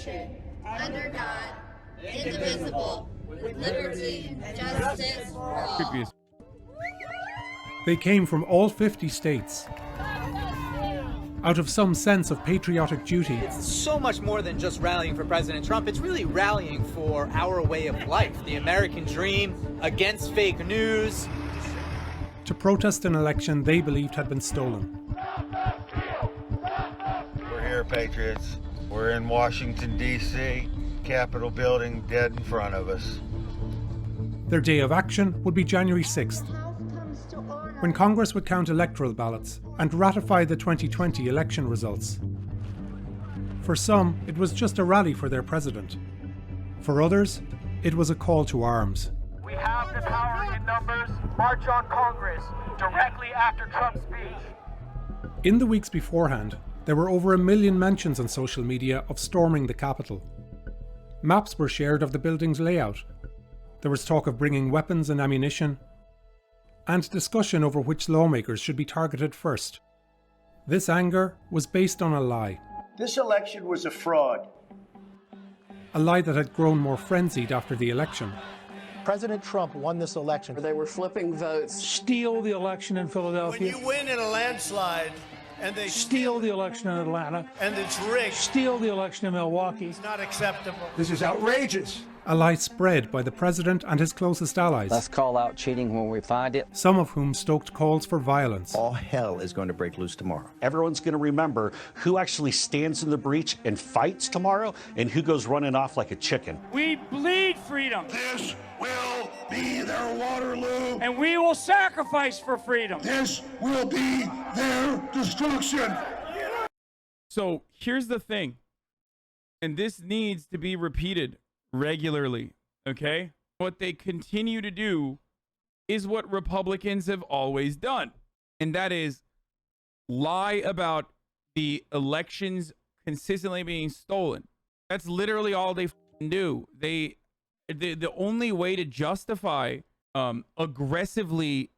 nation, under God, indivisible, with liberty and justice for all. They came from all 50 states. Out of some sense of patriotic duty. It's so much more than just rallying for President Trump. It's really rallying for our way of life, the American dream, against fake news. To protest an election they believed had been stolen. We're here, Patriots. We're in Washington, D.C., Capitol building dead in front of us. Their day of action would be January 6th, when Congress would count electoral ballots and ratify the 2020 election results. For some, it was just a rally for their president. For others, it was a call to arms. We have the power in numbers. March on Congress directly after Trump's speech. In the weeks beforehand, there were over 1 million mentions on social media of storming the Capitol. Maps were shared of the building's layout. There was talk of bringing weapons and ammunition, and discussion over which lawmakers should be targeted first. This anger was based on a lie. This election was a fraud. A lie that had grown more frenzied after the election. President Trump won this election. They were flipping votes. Steal the election in Philadelphia. When you win in a landslide, and they steal the election in Atlanta, and it's rigged. Steal the election in Milwaukee. It's not acceptable. This is outrageous. A lie spread by the president and his closest allies. Let's call out cheating when we find it. Some of whom stoked calls for violence. All hell is going to break loose tomorrow. Everyone's going to remember who actually stands in the breach and fights tomorrow and who goes running off like a chicken. We bleed freedom. This will be their Waterloo. And we will sacrifice for freedom. This will be their destruction. So here's the thing, and this needs to be repeated regularly, okay? What they continue to do is what Republicans have always done, and that is lie about the elections consistently being stolen. That's literally all they do. The only way to justify aggressively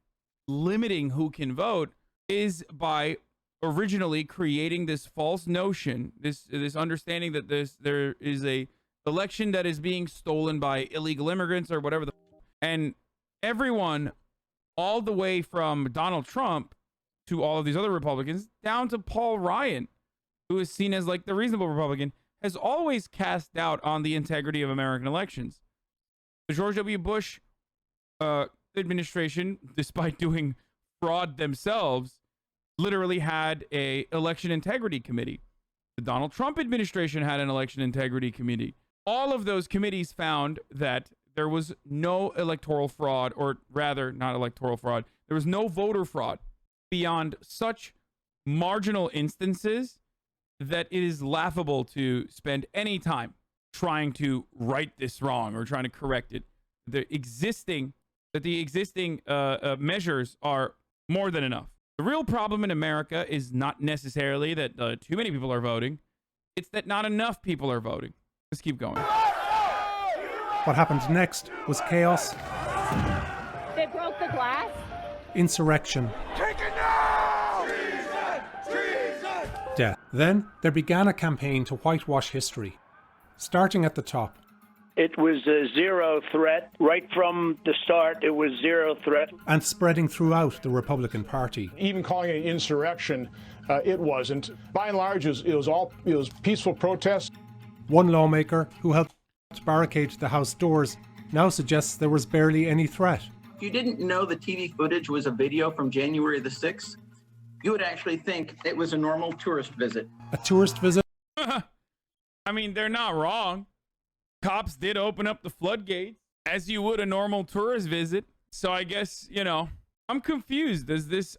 limiting who can vote is by originally creating this false notion, this understanding that there is a election that is being stolen by illegal immigrants or whatever and everyone, all the way from Donald Trump to all of these other Republicans down to Paul Ryan, who is seen as like the reasonable Republican, has always cast doubt on the integrity of American elections. The George W. Bush administration, despite doing fraud themselves, literally had a election integrity committee. The Donald Trump administration had an election integrity committee. All of those committees found that there was no electoral fraud, or rather, not electoral fraud. There was no voter fraud beyond such marginal instances that it is laughable to spend any time trying to right this wrong or trying to correct it. The existing measures are more than enough. The real problem in America is not necessarily that too many people are voting. It's that not enough people are voting. Let's keep going. What happened next was chaos. They broke the glass. Insurrection. Take it now! Treason! Death. Then there began a campaign to whitewash history, starting at the top. It was a zero threat. Right from the start, it was zero threat. And spreading throughout the Republican Party. Even calling it an insurrection, it wasn't. By and large, it was peaceful protest. One lawmaker who helped barricade the House doors now suggests there was barely any threat. If you didn't know the TV footage was a video from January the 6th, you would actually think it was a normal tourist visit. A tourist visit? I mean, they're not wrong. Cops did open up the floodgates, as you would a normal tourist visit. So I guess, I'm confused.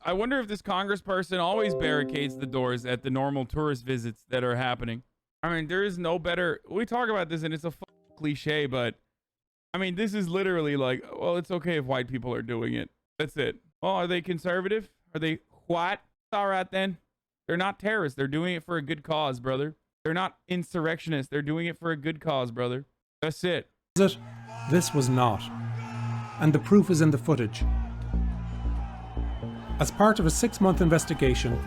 I wonder if this congressperson always barricades the doors at the normal tourist visits that are happening. I mean, there is no better. We talk about this and it's a cliche, but I mean, this is literally like, well, it's okay if white people are doing it. That's it. Well, are they conservative? Are they white? All right, then. They're not terrorists. They're doing it for a good cause, brother. They're not insurrectionists. They're doing it for a good cause, brother. That's it. This was not. And the proof is in the footage. As part of a 6-month investigation,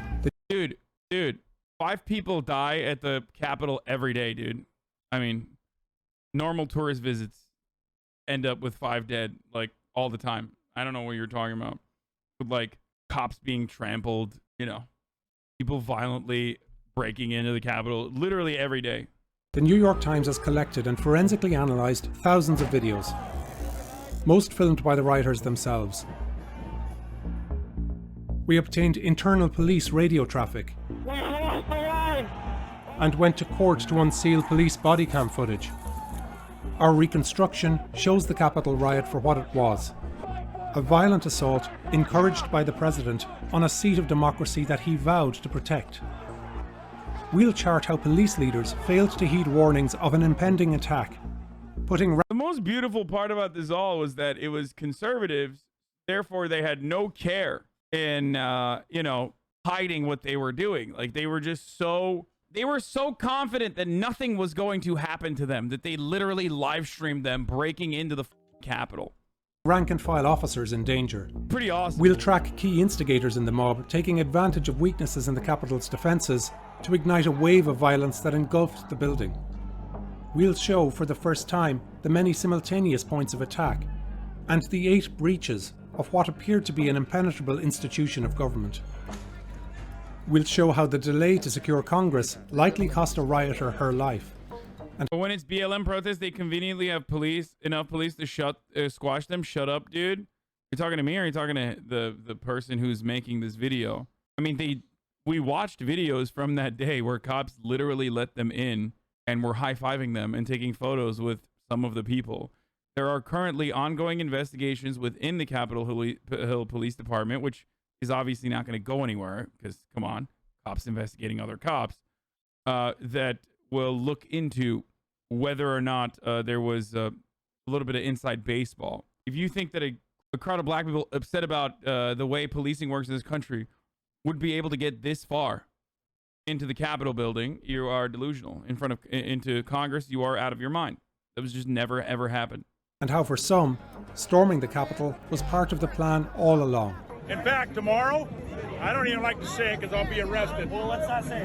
Dude, 5 people die at the Capitol every day, dude. I mean, normal tourist visits end up with 5 dead, like, all the time. I don't know what you're talking about. With, like, cops being trampled, you know, people violently breaking into the Capitol literally every day. The New York Times has collected and forensically analysed thousands of videos, most filmed by the rioters themselves. We obtained internal police radio traffic and went to court to unseal police body cam footage. Our reconstruction shows the Capitol riot for what it was: a violent assault encouraged by the president on a seat of democracy that he vowed to protect. We'll chart how police leaders failed to heed warnings of an impending attack, putting... The most beautiful part about this all was that it was conservatives, therefore they had no care in, you know, hiding what they were doing. Like, they were just so... They were so confident that nothing was going to happen to them that they literally live streamed them breaking into the Capitol. Rank and file officers in danger. Pretty awesome. We'll track key instigators in the mob, taking advantage of weaknesses in the Capitol's defences to ignite a wave of violence that engulfed the building. We'll show for the first time the many simultaneous points of attack and the 8 breaches of what appeared to be an impenetrable institution of government. We'll show how the delay to secure Congress likely cost a rioter her life. But when it's BLM protests, they conveniently have enough police to squash them. Shut up, dude. You're talking to me, or are you talking to the person who's making this video? I mean, we watched videos from that day where cops literally let them in and were high-fiving them and taking photos with some of the people. There are currently ongoing investigations within the Capitol Hill Police Department, which is obviously not going to go anywhere because, come on, cops investigating other cops, that will look into whether or not there was a little bit of inside baseball. If you think that a crowd of black people upset about the way policing works in this country would be able to get this far into the Capitol building, you are delusional. Into Congress, you are out of your mind. That was just never, ever happened. And how for some, storming the Capitol was part of the plan all along. In fact, tomorrow, I don't even like to say it because I'll be arrested. Well, let's not say it.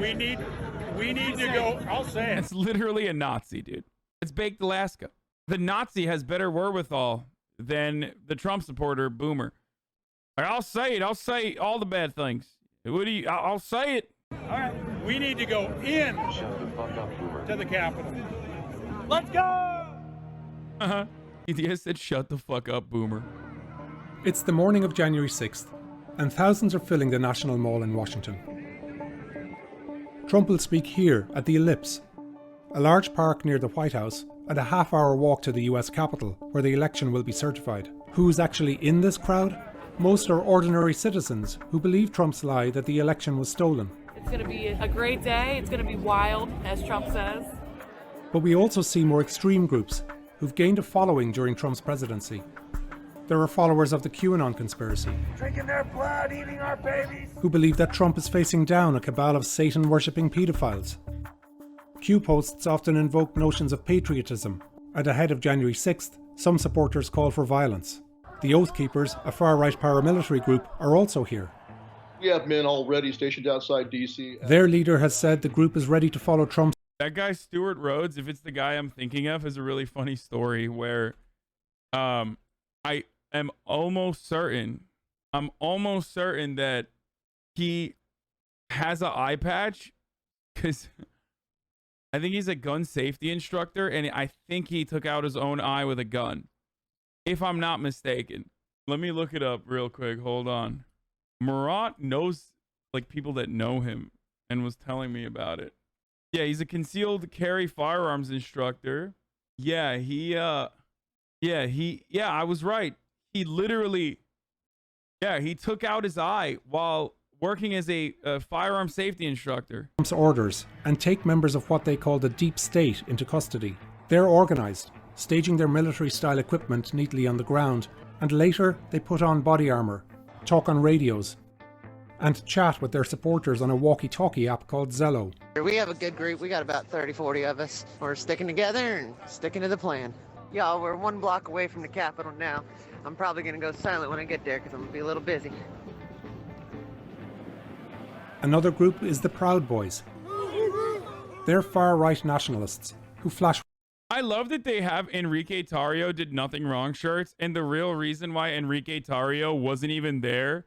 We need to go. I'll say it. It's literally a Nazi, dude. It's baked Alaska. The Nazi has better wherewithal than the Trump supporter Boomer. I'll say it. I'll say all the bad things. I'll say it. All right. We need to go in to the Capitol. Let's go. He said, "Shut the fuck up, Boomer." It's the morning of January 6th, and thousands are filling the National Mall in Washington. Trump will speak here at the Ellipse, a large park near the White House and a half-hour walk to the US Capitol, where the election will be certified. Who's actually in this crowd? Most are ordinary citizens who believe Trump's lie that the election was stolen. It's going to be a great day. It's going to be wild, as Trump says. But we also see more extreme groups who've gained a following during Trump's presidency. There are followers of the QAnon conspiracy, Drinking their blood, eating our babies. who believe that Trump is facing down a cabal of Satan-worshipping paedophiles. Q posts often invoke notions of patriotism, and ahead of January 6th, some supporters call for violence. The Oath Keepers, a far-right paramilitary group, are also here. We have men already stationed outside D.C. Their leader has said the group is ready to follow Trump's... That guy, Stuart Rhodes, if it's the guy I'm thinking of, has a really funny story where I am almost certain that he has an eye patch because I think he's a gun safety instructor, and I think he took out his own eye with a gun, if I'm not mistaken. Let me look it up real quick. Hold on. Murat knows like people that know him and was telling me about it. Yeah, he's a concealed carry firearms instructor. I was right. He literally, he took out his eye while working as a firearm safety instructor. Trump's orders and take members of what they call the deep state into custody. They're organized, staging their military-style equipment neatly on the ground, and later they put on body armor, talk on radios, and chat with their supporters on a walkie-talkie app called Zello. We have a good group. We got about 30, 40 of us. We're sticking together and sticking to the plan. Y'all, we're 1 block away from the Capitol now. I'm probably going to go silent when I get there because I'm going to be a little busy. Another group is the Proud Boys. They're far-right nationalists who flash. I love that they have Enrique Tarrio did nothing wrong shirts, and the real reason why Enrique Tarrio wasn't even there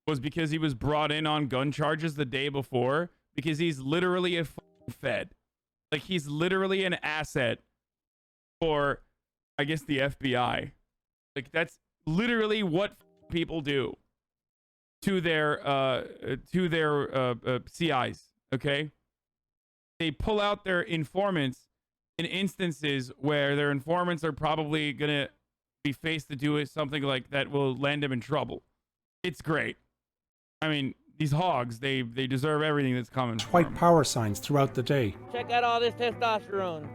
was because he was brought in on gun charges the day before, because he's literally a Fed. Like, he's literally an asset for, I guess, the FBI. Like, that's literally what people do to their CIs, okay? They pull out their informants in instances where their informants are probably going to be faced to do something like that will land them in trouble. It's great. I mean, these hogs, they deserve everything that's coming. White power signs throughout the day. Check out all this testosterone.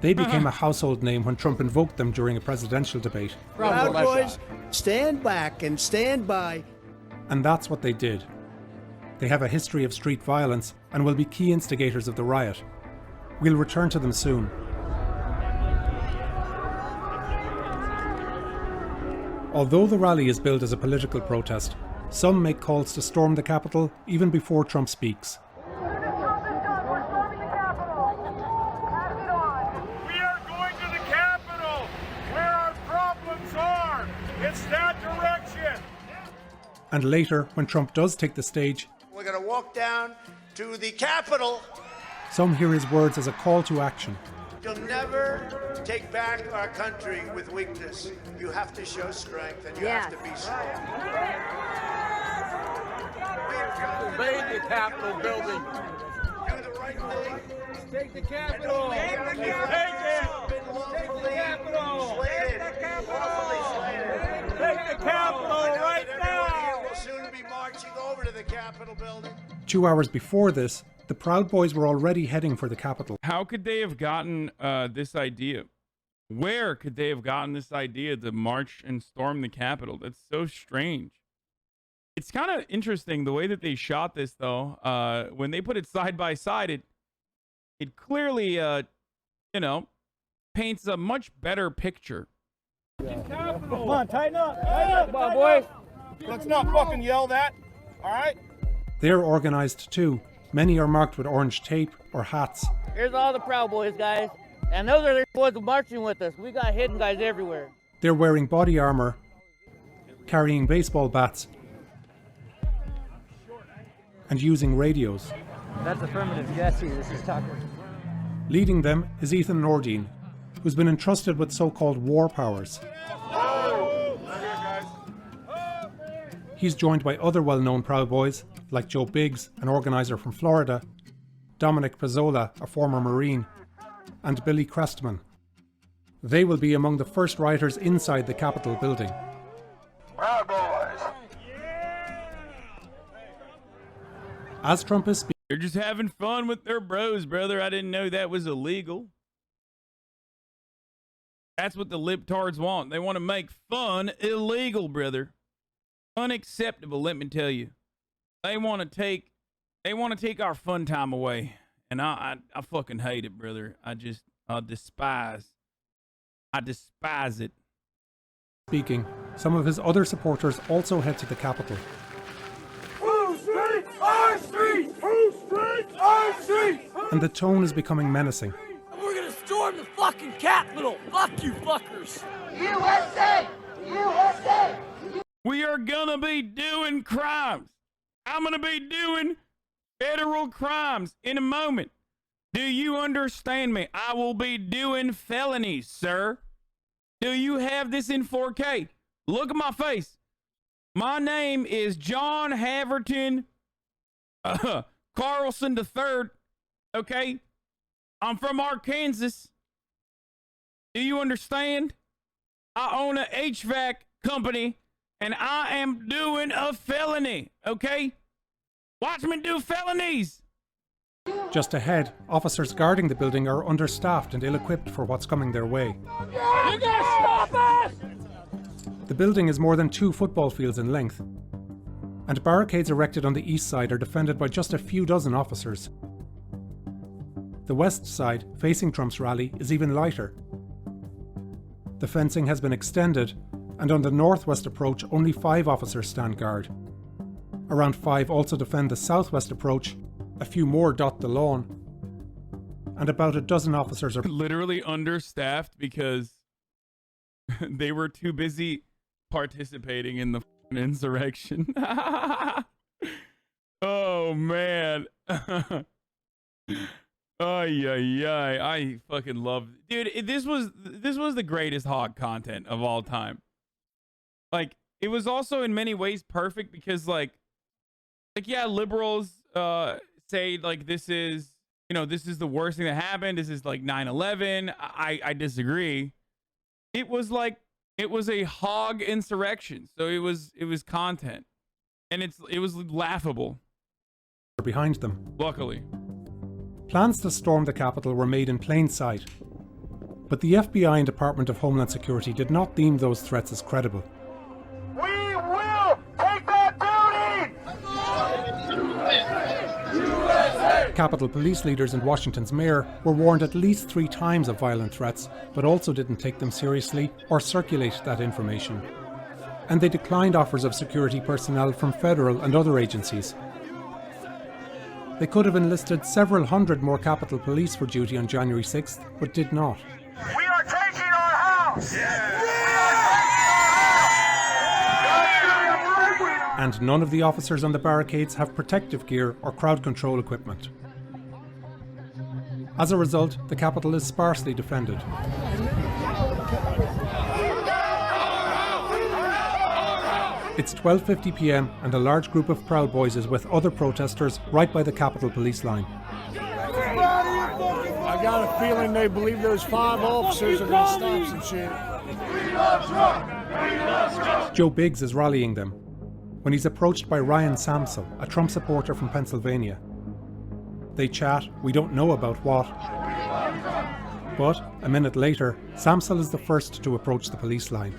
They became a household name when Trump invoked them during a presidential debate. Proud Boys, stand back and stand by. And that's what they did. They have a history of street violence and will be key instigators of the riot. We'll return to them soon. Although the rally is billed as a political protest, some make calls to storm the Capitol even before Trump speaks. We are going to the Capitol, where our problems are. It's that direction. And later, when Trump does take the stage, We're going to walk down to the Capitol. some hear his words as a call to action. You'll never take back our country with weakness. You have to show strength, and you have to be strong. Invade the Capitol building. Do the right thing. Take the Capitol. Take the Capitol. Take the Capitol. Take the Capitol right now. We'll soon be marching over to the Capitol building. 2 hours before this, the Proud Boys were already heading for the Capitol. How could they have gotten this idea? Where could they have gotten this idea to march and storm the Capitol? That's so strange. It's kind of interesting the way that they shot this, though. When they put it side by side, it clearly, paints a much better picture. Come on, tighten up. Tighten up, come on, boys. Let's not fucking yell that. All right? They're organized too. Many are marked with orange tape or hats. Here's all the Proud Boys, guys. And those are the boys marching with us. We got hidden guys everywhere. They're wearing body armor, carrying baseball bats, and using radios. That's affirmative. Jesse, this is Tucker. Leading them is Ethan Nordine, who's been entrusted with so-called war powers. He's joined by other well-known Proud Boys, like Joe Biggs, an organizer from Florida, Dominic Pizzola, a former Marine, and Billy Crestman. They will be among the first rioters inside the Capitol building. Proud Boys. As Trump is speaking, They're just having fun with their bros, brother. I didn't know that was illegal. That's what the libtards want. They want to make fun illegal, brother. Unacceptable, let me tell you. They want to take our fun time away. And I fucking hate it, brother. I despise it. speaking, some of his other supporters also head to the Capitol. Whose streets? Our streets! Whose streets? Our streets! And the tone is becoming menacing. We're gonna storm the fucking Capitol! Fuck you fuckers! USA! USA! We are gonna be doing crimes. I'm gonna be doing federal crimes in a moment. Do you understand me? I will be doing felonies, sir. Do you have this in 4K? Look at my face. My name is John Haverton Carlson III. Okay? I'm from Arkansas. Do you understand? I own a HVAC company and I am doing a felony. Okay? Watch me do felonies. Just ahead, officers guarding the building are understaffed and ill-equipped for what's coming their way. You gotta stop us! The building is more than 2 football fields in length, and barricades erected on the east side are defended by just a few dozen officers. The west side, facing Trump's rally, is even lighter. The fencing has been extended, and on the northwest approach only 5 officers stand guard. Around 5 also defend the southwest approach. A few more dot the lawn. and about a dozen officers are literally understaffed because they were too busy participating in the insurrection. Oh man. I fucking love, dude. This was the greatest hog content of all time. Like, it was also in many ways perfect because like yeah, liberals say like this is the worst thing that happened. This is like 9/11. I disagree. It was a hog insurrection, so it was content, and it was laughable. behind them. Luckily. Plans to storm the Capitol were made in plain sight, but the FBI and Department of Homeland Security did not deem those threats as credible. We will take that building! Capitol Police leaders and Washington's mayor were warned at least 3 times of violent threats, but also didn't take them seriously or circulate that information. And they declined offers of security personnel from federal and other agencies. They could have enlisted several hundred more Capitol Police for duty on January 6th, but did not. We are taking our house! And none of the officers on the barricades have protective gear or crowd control equipment. As a result, the Capitol is sparsely defended. It's 12:50 p.m. and a large group of Proud Boys is with other protesters right by the Capitol Police line. I got a feeling they believe those 5 officers are going to stop some shit. Joe Biggs is rallying them when he's approached by Ryan Samsel, a Trump supporter from Pennsylvania. They chat, we don't know about what. But a minute later, Samsel is the first to approach the police line.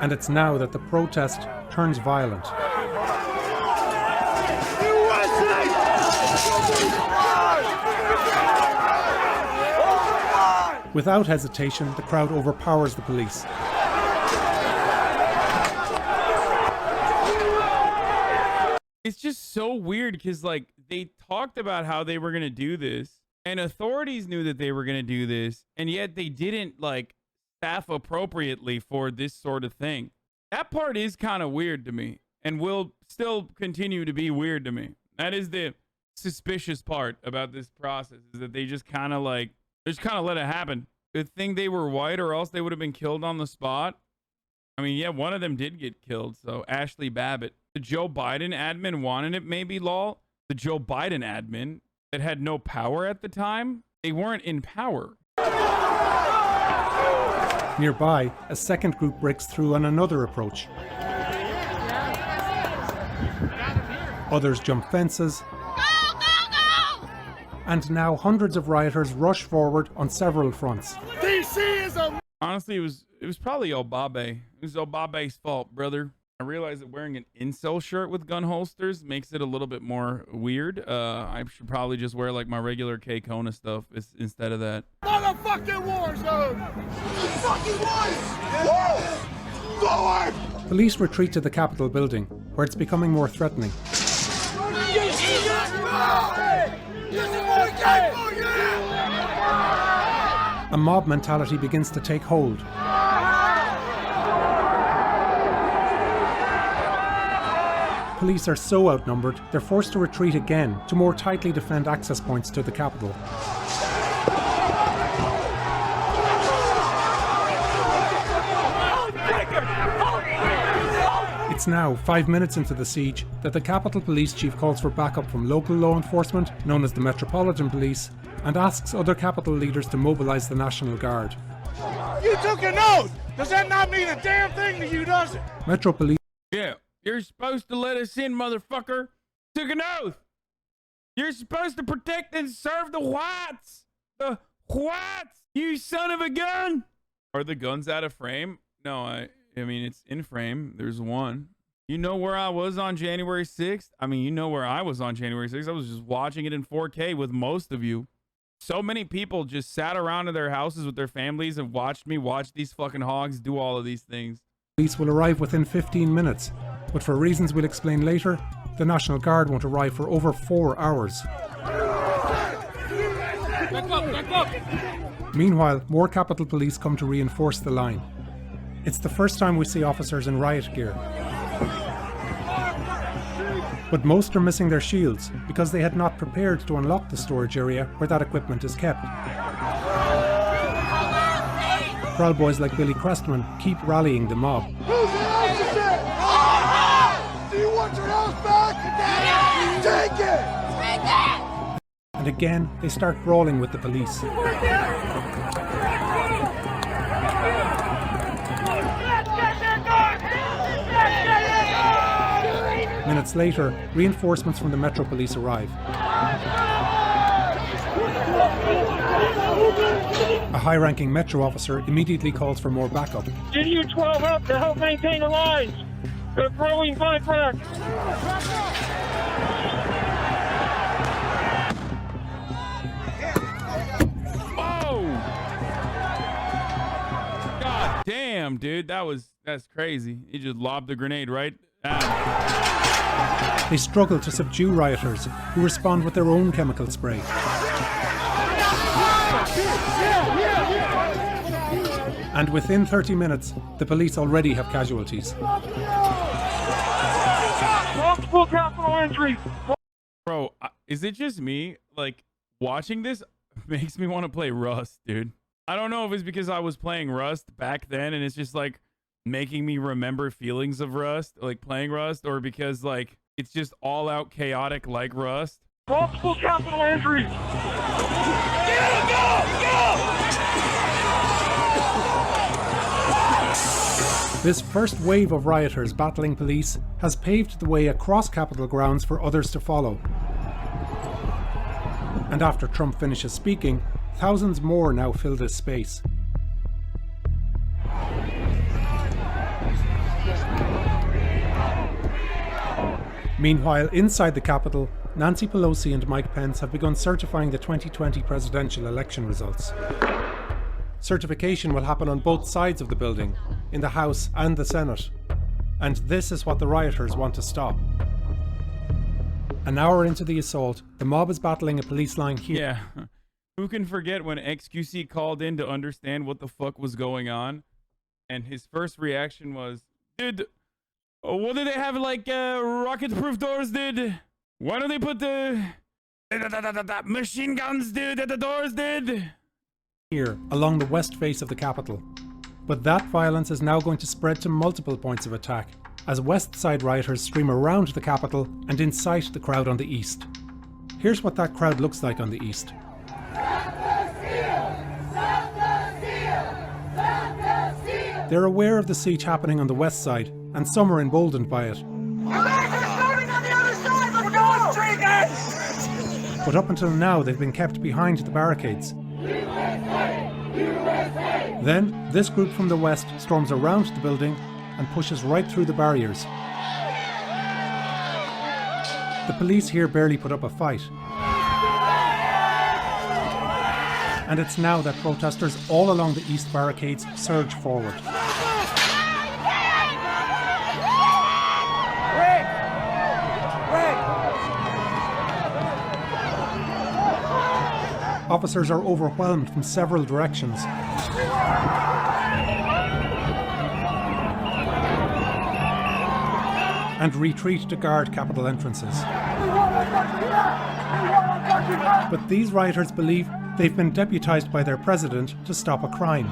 And it's now that the protest turns violent. Without hesitation, the crowd overpowers the police. It's just so weird because like they talked about how they were going to do this and authorities knew that they were going to do this, and yet they didn't like staff appropriately for this sort of thing. That part is kind of weird to me and will still continue to be weird to me. That is the suspicious part about this process, is that they just kind of let it happen. Good thing they were white, or else they would have been killed on the spot. I mean, yeah, one of them did get killed. So Ashley Babbitt, the Joe Biden admin wanted it, maybe, lol. The Joe Biden admin that had no power at the time, they weren't in power. Nearby, a second group breaks through on another approach. Others jump fences. And now hundreds of rioters rush forward on several fronts. DC is a... Honestly, it was probably Obabe. It was Obabe's fault, brother. I realize that wearing an incel shirt with gun holsters makes it a little bit more weird. I should probably just wear like my regular K Kona stuff instead of that. Motherfucking war zone! Fucking war! Forward! Police retreat to the Capitol building, where it's becoming more threatening. A mob mentality begins to take hold. Police are so outnumbered, they're forced to retreat again to more tightly defend access points to the Capitol. It's now 5 minutes into the siege that the Capitol Police Chief calls for backup from local law enforcement, known as the Metropolitan Police, and asks other Capitol leaders to mobilize the National Guard. You took an oath! Does that not mean a damn thing to you, does it? Metro Police... Yeah, you're supposed to let us in, motherfucker. Took an oath. You're supposed to protect and serve the whites. The whites, you son of a gun. Are the guns out of frame? No, I mean, it's in frame. There's one. You know where I was on January 6th? I mean, you know where I was on January 6th. I was just watching it in 4K with most of you. So many people just sat around in their houses with their families and watched me watch these fucking hogs do all of these things. Police will arrive within 15 minutes, but for reasons we'll explain later, the National Guard won't arrive for over 4 hours. Back up! Meanwhile, more Capitol Police come to reinforce the line. It's the first time we see officers in riot gear. But most are missing their shields because they had not prepared to unlock the storage area where that equipment is kept. Proud Boys like Billy Crestman keep rallying the mob. Who's the officer? Do you want your house back? Take it! Take it! And again, they start brawling with the police. Minutes later, reinforcements from the Metro Police arrive. A high-ranking Metro officer immediately calls for more backup. Get you 12 up to help maintain the lines. They're throwing firecrackers. Oh! God damn, dude. That's crazy. He just lobbed the grenade right out. They struggle to subdue rioters, who respond with their own chemical spray. And within 30 minutes, the police already have casualties. Multiple capital injuries. Bro, is it just me? Like, watching this makes me want to play Rust, dude. I don't know if it's because I was playing Rust back then and it's just like making me remember feelings of Rust, like playing Rust, or because like it's just all out chaotic like Rust. Multiple capital injuries. This first wave of rioters battling police has paved the way across Capitol grounds for others to follow. And after Trump finishes speaking, thousands more now fill this space. Meanwhile, inside the Capitol, Nancy Pelosi and Mike Pence have begun certifying the 2020 presidential election results. Certification will happen on both sides of the building, in the House and the Senate. And this is what the rioters want to stop. An hour into the assault, the mob is battling a police line here. Yeah. Who can forget when XQC called in to understand what the fuck was going on? And his first reaction was, dude, what did they have like rocket-proof doors, dude? Why don't they put the machine guns, dude, at the doors, dude? Here, along the west face of the Capitol. But that violence is now going to spread to multiple points of attack, as West Side rioters stream around the Capitol and incite the crowd on the east. Here's what that crowd looks like on the east. They're aware of the siege happening on the west side, and some are emboldened by it. But up until now, they've been kept behind the barricades. Then, this group from the west storms around the building and pushes right through the barriers. The police here barely put up a fight. And it's now that protesters all along the east barricades surge forward. Officers are overwhelmed from several directions. And retreat to guard Capitol entrances. But these rioters believe they've been deputized by their president to stop a crime.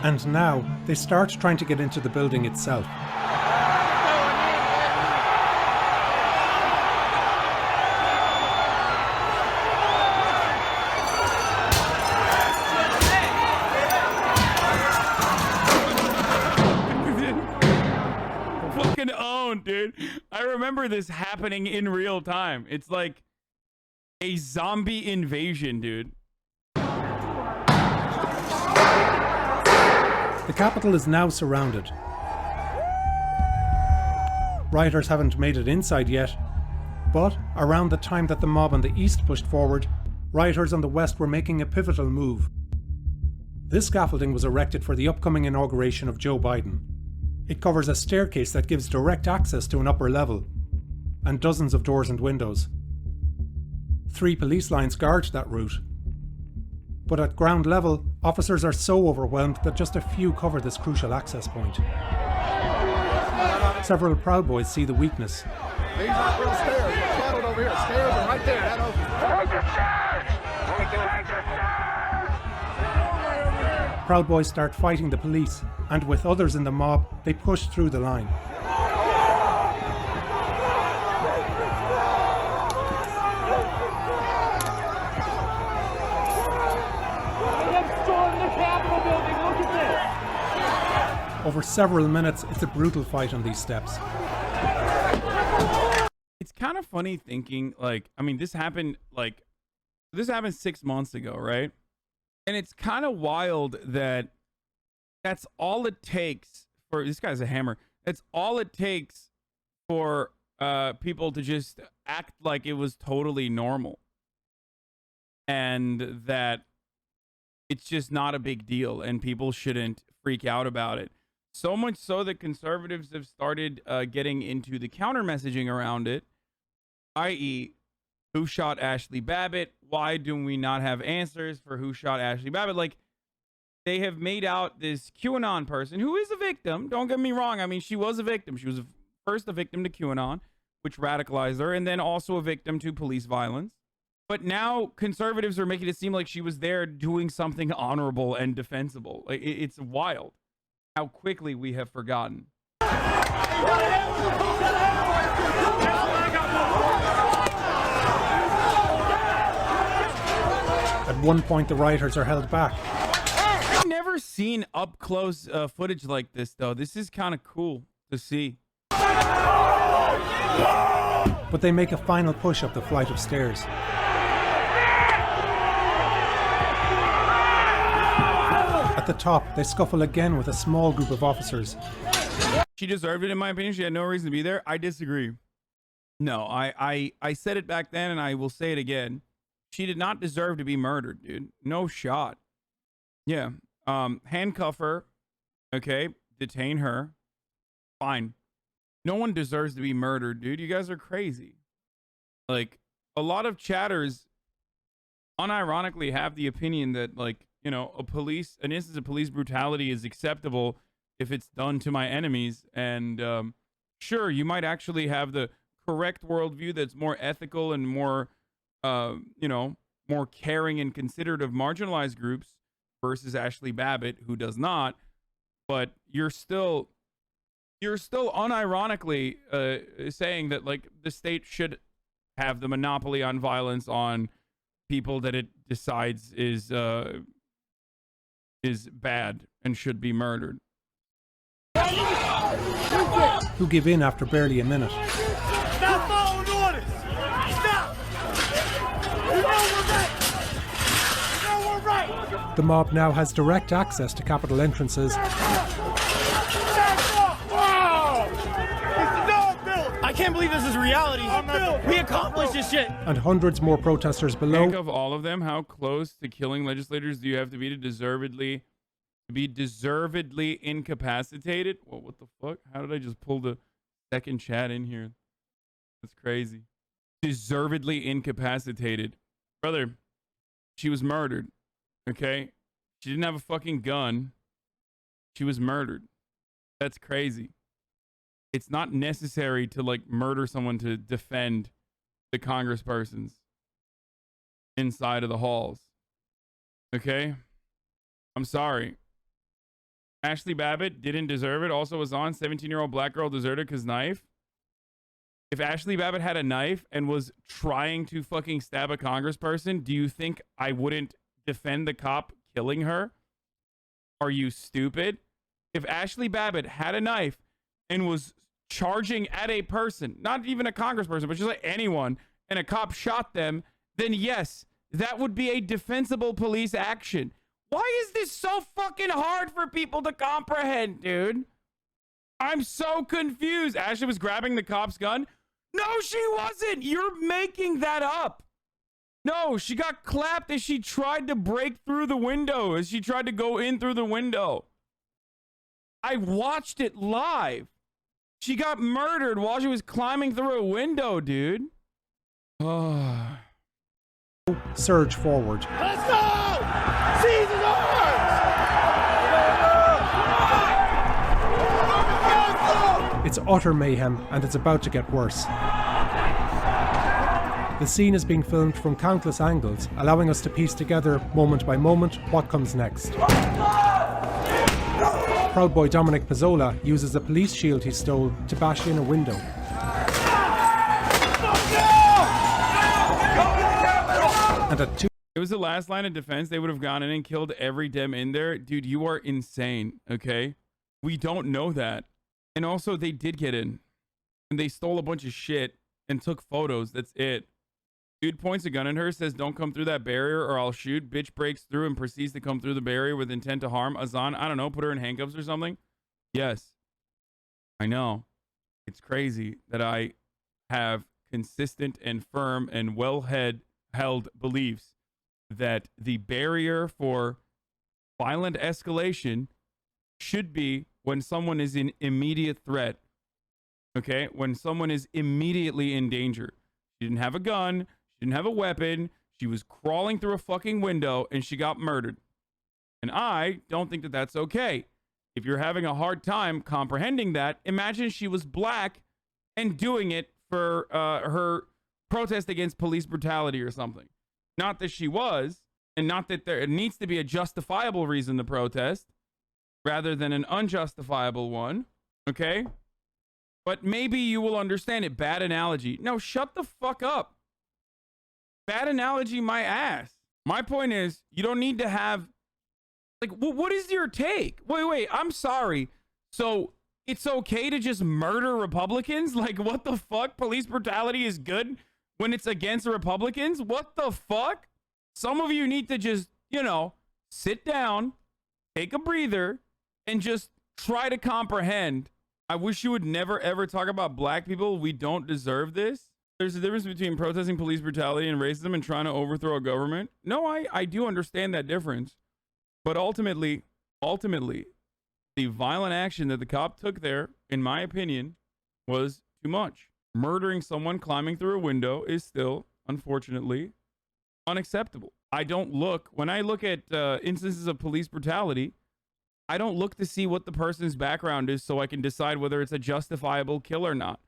And now they start trying to get into the building itself. Dude, I remember this happening in real time. It's like a zombie invasion, dude. The Capitol is now surrounded. Rioters haven't made it inside yet, but around the time that the mob on the east pushed forward, rioters on the west were making a pivotal move. This scaffolding was erected for the upcoming inauguration of Joe Biden. It covers a staircase that gives direct access to an upper level, and dozens of doors and windows. 3 police lines guard that route. But at ground level, officers are so overwhelmed that just a few cover this crucial access point. Several Proud Boys see the weakness. These aren't real stairs. They're shadowed over here. Stairs are right there. Head over. Proud Boys start fighting the police, and with others in the mob, they push through the line. Over several minutes, it's a brutal fight on these steps. It's kind of funny thinking, like, I mean, this happened 6 months ago, right? And it's kind of wild that that's all it takes for, this guy's a hammer. That's all it takes for people to just act like it was totally normal. And that it's just not a big deal and people shouldn't freak out about it. So much so that conservatives have started getting into the counter messaging around it, i.e., who shot Ashley Babbitt? Why do we not have answers for who shot Ashley Babbitt? Like, they have made out this QAnon person who is a victim. Don't get me wrong. I mean, she was a victim. She was first a victim to QAnon, which radicalized her, and then also a victim to police violence. But now conservatives are making it seem like she was there doing something honorable and defensible. Like, it's wild how quickly we have forgotten. At one point, the rioters are held back. I've never seen up close footage like this, though. This is kind of cool to see. But they make a final push up the flight of stairs. At the top, they scuffle again with a small group of officers. She deserved it, in my opinion. She had no reason to be there. I disagree. No, I said it back then, and I will say it again. She did not deserve to be murdered, dude. No shot. Yeah. Handcuff her. Okay. Detain her. Fine. No one deserves to be murdered, dude. You guys are crazy. Like, a lot of chatters unironically have the opinion that, like, you know, an instance of police brutality is acceptable if it's done to my enemies. And sure, you might actually have the correct worldview that's more ethical and more, more caring and considerate of marginalized groups versus Ashley Babbitt, who does not. But you're still unironically saying that, like, the state should have the monopoly on violence on people that it decides is bad and should be murdered. Who give in after barely a minute. Stop following orders! Stop! You know we're right! You know we're right! The mob now has direct access to Capitol entrances. I can't believe this is reality. We accomplished this shit. And hundreds more protesters below. Think of all of them. How close to killing legislators do you have to be deservedly incapacitated? Well, what the fuck? How did I just pull the second chat in here? That's crazy. Deservedly incapacitated. Brother, she was murdered. Okay? She didn't have a fucking gun. She was murdered. That's crazy. It's not necessary to, like, murder someone to defend the congresspersons inside of the halls. Okay? I'm sorry. Ashley Babbitt didn't deserve it. Also was on 17-year-old black girl deserted because knife. If Ashley Babbitt had a knife and was trying to fucking stab a congressperson, do you think I wouldn't defend the cop killing her? Are you stupid? If Ashley Babbitt had a knife and was charging at a person, not even a congressperson, but just like anyone, and a cop shot them, then yes, that would be a defensible police action. Why is this so fucking hard for people to comprehend, dude? I'm so confused. Ashley was grabbing the cop's gun. No, she wasn't. You're making that up. No, she got clapped as she tried to break through the window, as she tried to go in through the window. I watched it live. She got murdered while she was climbing through a window, dude. Oh. Surge forward. Let's go! Seize his arms! It's utter mayhem, and it's about to get worse. The scene is being filmed from countless angles, allowing us to piece together, moment by moment, what comes next. Proud Boy Dominic Pizzola uses a police shield he stole to bash in a window. And at 2 It was the last line of defense. They would have gone in and killed every dem in there. Dude, you are insane, okay? We don't know that. And also, they did get in. And they stole a bunch of shit and took photos. That's it. Dude points a gun at her, says, don't come through that barrier or I'll shoot. Bitch breaks through and proceeds to come through the barrier with intent to harm. Hasan, I don't know, put her in handcuffs or something? Yes. I know. It's crazy that I have consistent and firm and well-held beliefs that the barrier for violent escalation should be when someone is in immediate threat. Okay? When someone is immediately in danger. She didn't have a gun. She didn't have a weapon. She was crawling through a fucking window and she got murdered. And I don't think that that's okay. If you're having a hard time comprehending that, imagine she was black and doing it for her protest against police brutality or something. Not that she was, and not that there needs to be a justifiable reason to protest rather than an unjustifiable one. Okay? But maybe you will understand it. Bad analogy. No, shut the fuck up. Bad analogy, my ass. My point is, you don't need to have... Like, what is your take? Wait, I'm sorry. So, it's okay to just murder Republicans? Like, what the fuck? Police brutality is good when it's against Republicans? What the fuck? Some of you need to just, you know, sit down, take a breather, and just try to comprehend. I wish you would never, ever talk about black people. We don't deserve this. There's a difference between protesting police brutality and racism and trying to overthrow a government. No, I do understand that difference. But ultimately, the violent action that the cop took there, in my opinion, was too much. Murdering someone climbing through a window is still, unfortunately, unacceptable. When I look at instances of police brutality, I don't look to see what the person's background is so I can decide whether it's a justifiable kill or not.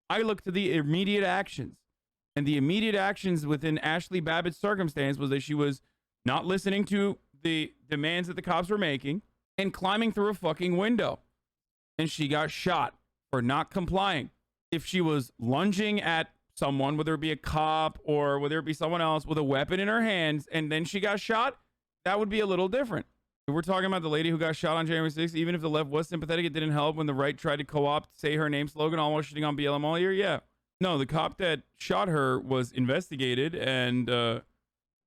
I look to the immediate actions. And the immediate actions within Ashley Babbitt's circumstance was that she was not listening to the demands that the cops were making and climbing through a fucking window. And she got shot for not complying. If she was lunging at someone, whether it be a cop or whether it be someone else with a weapon in her hands, and then she got shot, that would be a little different. If we're talking about the lady who got shot on January 6th, even if the left was sympathetic, it didn't help when the right tried to co-opt say her name slogan, almost shitting on BLM all year. Yeah. No, the cop that shot her was investigated and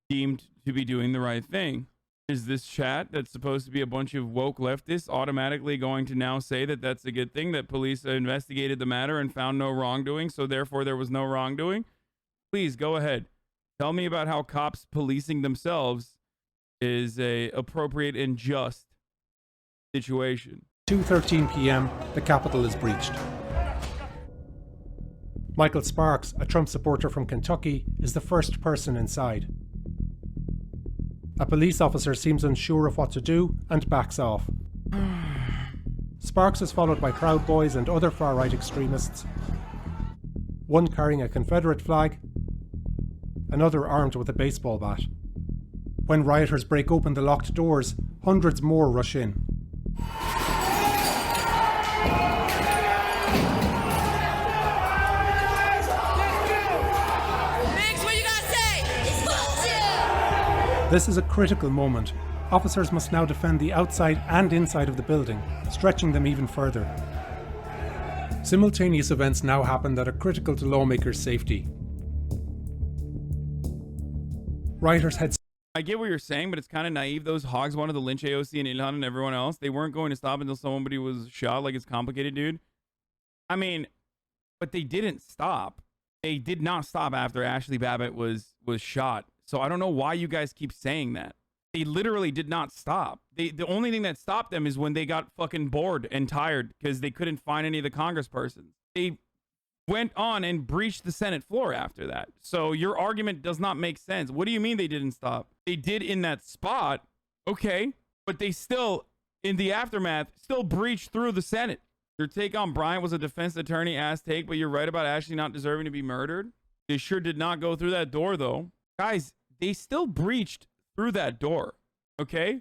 deemed to be doing the right thing. Is this chat that's supposed to be a bunch of woke leftists automatically going to now say that that's a good thing, that police investigated the matter and found no wrongdoing, so therefore there was no wrongdoing? Please go ahead. Tell me about how cops policing themselves is a appropriate and just situation. 2:13 p.m., the Capitol is breached. Michael Sparks, a Trump supporter from Kentucky, is the first person inside. A police officer seems unsure of what to do and backs off. Sparks is followed by Proud Boys and other far-right extremists, one carrying a Confederate flag, another armed with a baseball bat. When rioters break open the locked doors, hundreds more rush in. This is a critical moment. Officers must now defend the outside and inside of the building, stretching them even further. Simultaneous events now happen that are critical to lawmakers' safety. Rioters head... I get what you're saying, but it's kind of naive. Those hogs wanted to lynch AOC and Ilhan and everyone else. They weren't going to stop until somebody was shot. Like, it's complicated, dude. I mean, but they didn't stop. They did not stop after Ashley Babbitt was shot. So I don't know why you guys keep saying that. They literally did not stop. The only thing that stopped them is when they got fucking bored and tired because they couldn't find any of the congresspersons. They went on and breached the Senate floor after that. So your argument does not make sense. What do you mean they didn't stop? They did in that spot, okay, but they still, in the aftermath, still breached through the Senate. Your take on Bryant was a defense attorney ass take, but you're right about Ashley not deserving to be murdered. They sure did not go through that door, though. Guys, they still breached through that door, okay?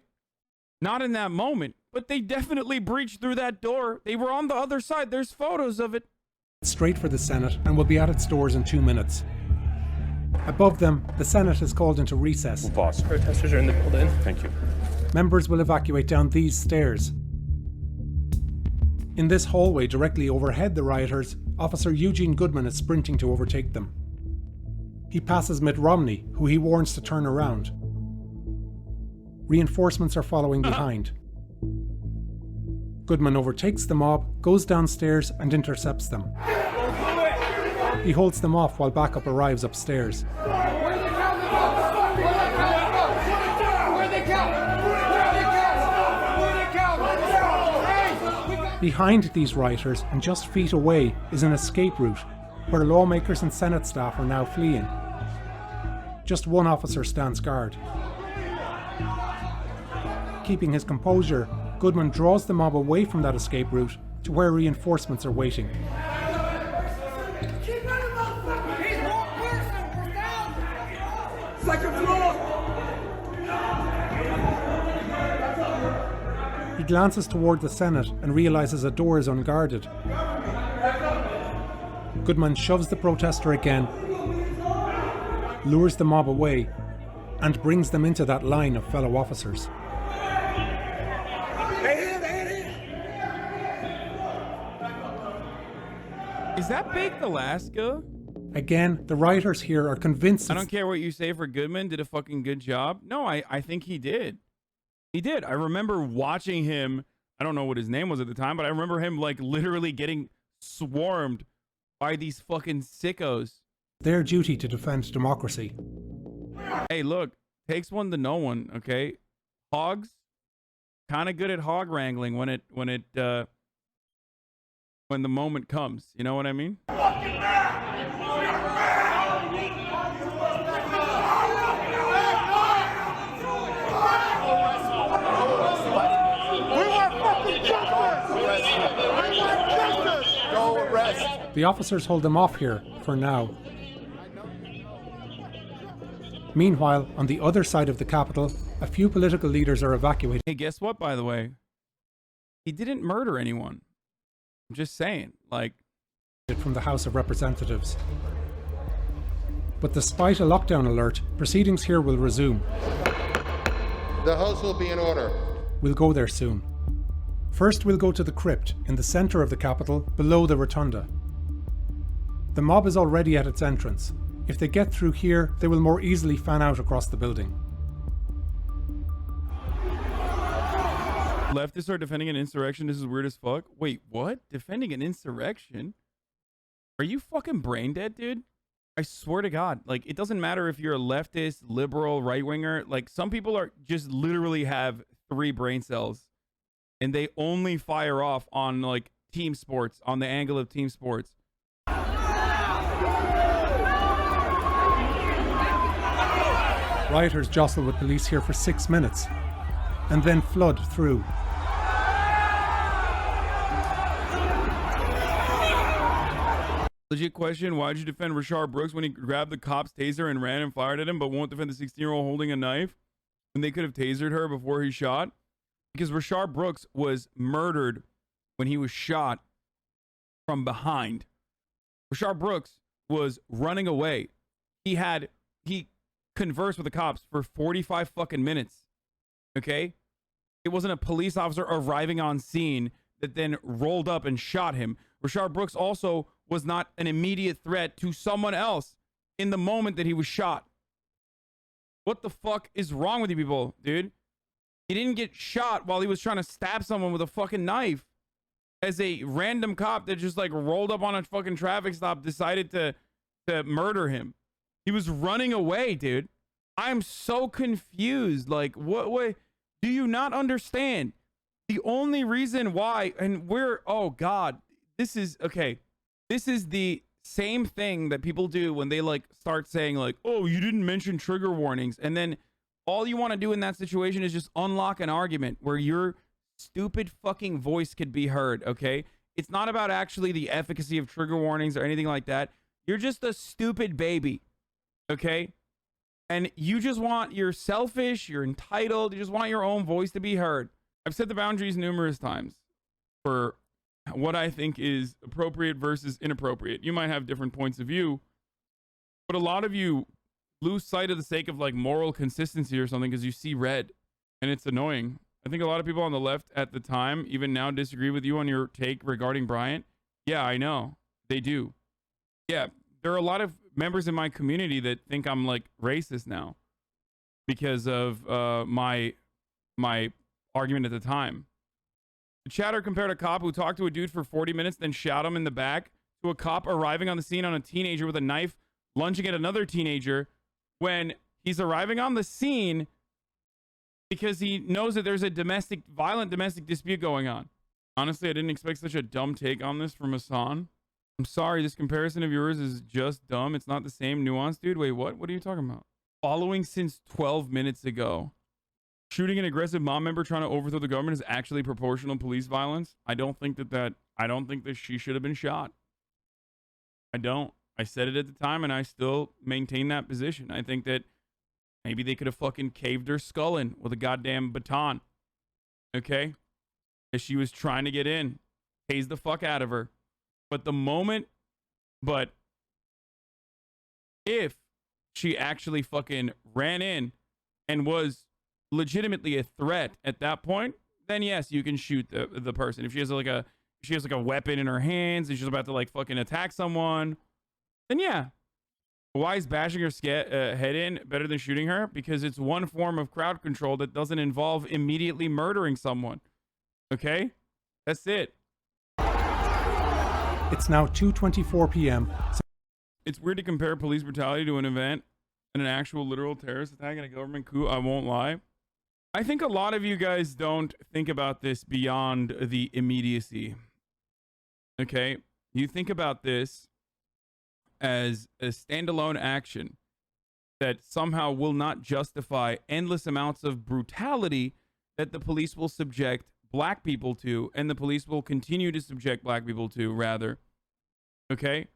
Not in that moment, but they definitely breached through that door. They were on the other side. There's photos of it. Straight for the Senate and will be at its doors in 2 minutes. Above them, the Senate is called into recess. Boss, protesters are in the building. Thank you. Members will evacuate down these stairs. In this hallway directly overhead the rioters, Officer Eugene Goodman is sprinting to overtake them. He passes Mitt Romney, who he warns to turn around. Reinforcements are following behind. Goodman overtakes the mob, goes downstairs and intercepts them. He holds them off while backup arrives upstairs. Behind these rioters and just feet away is an escape route where lawmakers and Senate staff are now fleeing. Just one officer stands guard. Keeping his composure, Goodman draws the mob away from that escape route to where reinforcements are waiting. He glances toward the Senate and realizes a door is unguarded. Goodman shoves the protester again, lures the mob away, and brings them into that line of fellow officers. Is that baked Alaska? Again, the rioters here are convinced. I don't care what you say for Goodman did a fucking good job. No, I think he did. He did. I remember watching him. I don't know what his name was at the time, but I remember him like literally getting swarmed by these fucking sickos. Their duty to defend democracy. Hey, look, takes one to know one, okay? Hogs, kind of good at hog wrangling when the moment comes. You know what I mean? The officers hold them off here, for now. Meanwhile, on the other side of the Capitol, a few political leaders are evacuating. Hey, guess what, by the way? He didn't murder anyone. I'm just saying, like... From the House of Representatives. But despite a lockdown alert, proceedings here will resume. The House will be in order. We'll go there soon. First, we'll go to the crypt in the centre of the Capitol, below the rotunda. The mob is already at its entrance. If they get through here, they will more easily fan out across the building. Leftists are defending an insurrection. This is weird as fuck. Wait, what? Defending an insurrection? Are you fucking brain dead, dude? I swear to God. Like, it doesn't matter if you're a leftist, liberal, right-winger. Like, some people are just literally have 3 brain cells. And they only fire off on, like, team sports, on the angle of team sports. Rioters jostle with police here for 6 minutes, and then flood through. Legit question, why'd you defend Rashard Brooks when he grabbed the cop's taser and ran and fired at him, but won't defend the 16-year-old holding a knife? And they could have tasered her before he shot? Because Rashard Brooks was murdered when he was shot from behind. Rashard Brooks was running away. He conversed with the cops for 45 fucking minutes. Okay? It wasn't a police officer arriving on scene that then rolled up and shot him. Rashard Brooks also was not an immediate threat to someone else in the moment that he was shot. What the fuck is wrong with you people, dude? He didn't get shot while he was trying to stab someone with a fucking knife. As a random cop that just like rolled up on a fucking traffic stop decided to murder him. He was running away, dude. I'm so confused. Like, what do you not understand? The only reason why, and oh God, this is the same thing that people do when they like start saying like, oh, you didn't mention trigger warnings. And then all you want to do in that situation is just unlock an argument where your stupid fucking voice could be heard. Okay. It's not about actually the efficacy of trigger warnings or anything like that. You're just a stupid baby. Okay. And you're selfish. You're entitled. You just want your own voice to be heard. I've set the boundaries numerous times for what I think is appropriate versus inappropriate. You might have different points of view, but a lot of you lose sight of the sake of like moral consistency or something because you see red, and it's annoying. I think a lot of people on the left at the time, even now, disagree with you on your take regarding Bryant. Yeah, I know. They do. Yeah, there are a lot of members in my community that think I'm like racist now because of my argument at the time. The chatter compared a cop who talked to a dude for 40 minutes, then shot him in the back, to a cop arriving on the scene on a teenager with a knife, lunging at another teenager when he's arriving on the scene because he knows that there's a violent domestic dispute going on. Honestly, I didn't expect such a dumb take on this from Hasan. I'm sorry, this comparison of yours is just dumb. It's not the same nuance, dude. Wait, what? What are you talking about? Following since 12 minutes ago. Shooting an aggressive mob member trying to overthrow the government is actually proportional police violence. I don't think that she should have been shot. I don't. I said it at the time and I still maintain that position. I think that maybe they could have fucking caved her skull in with a goddamn baton. Okay? As she was trying to get in. Tased the fuck out of her. But if she actually fucking ran in and was legitimately a threat at that point, then yes, you can shoot the person. If she has like a weapon in her hands and she's about to like fucking attack someone, then yeah. Why is bashing her head in better than shooting her? Because it's one form of crowd control that doesn't involve immediately murdering someone. Okay? That's it. It's now 2:24 p.m. It's weird to compare police brutality to an event and an actual literal terrorist attack and a government coup. I won't lie. I think a lot of you guys don't think about this beyond the immediacy. Okay? You think about this as a standalone action that somehow will not justify endless amounts of brutality that the police will subject black people to, and the police will continue to subject black people to, rather. Okay?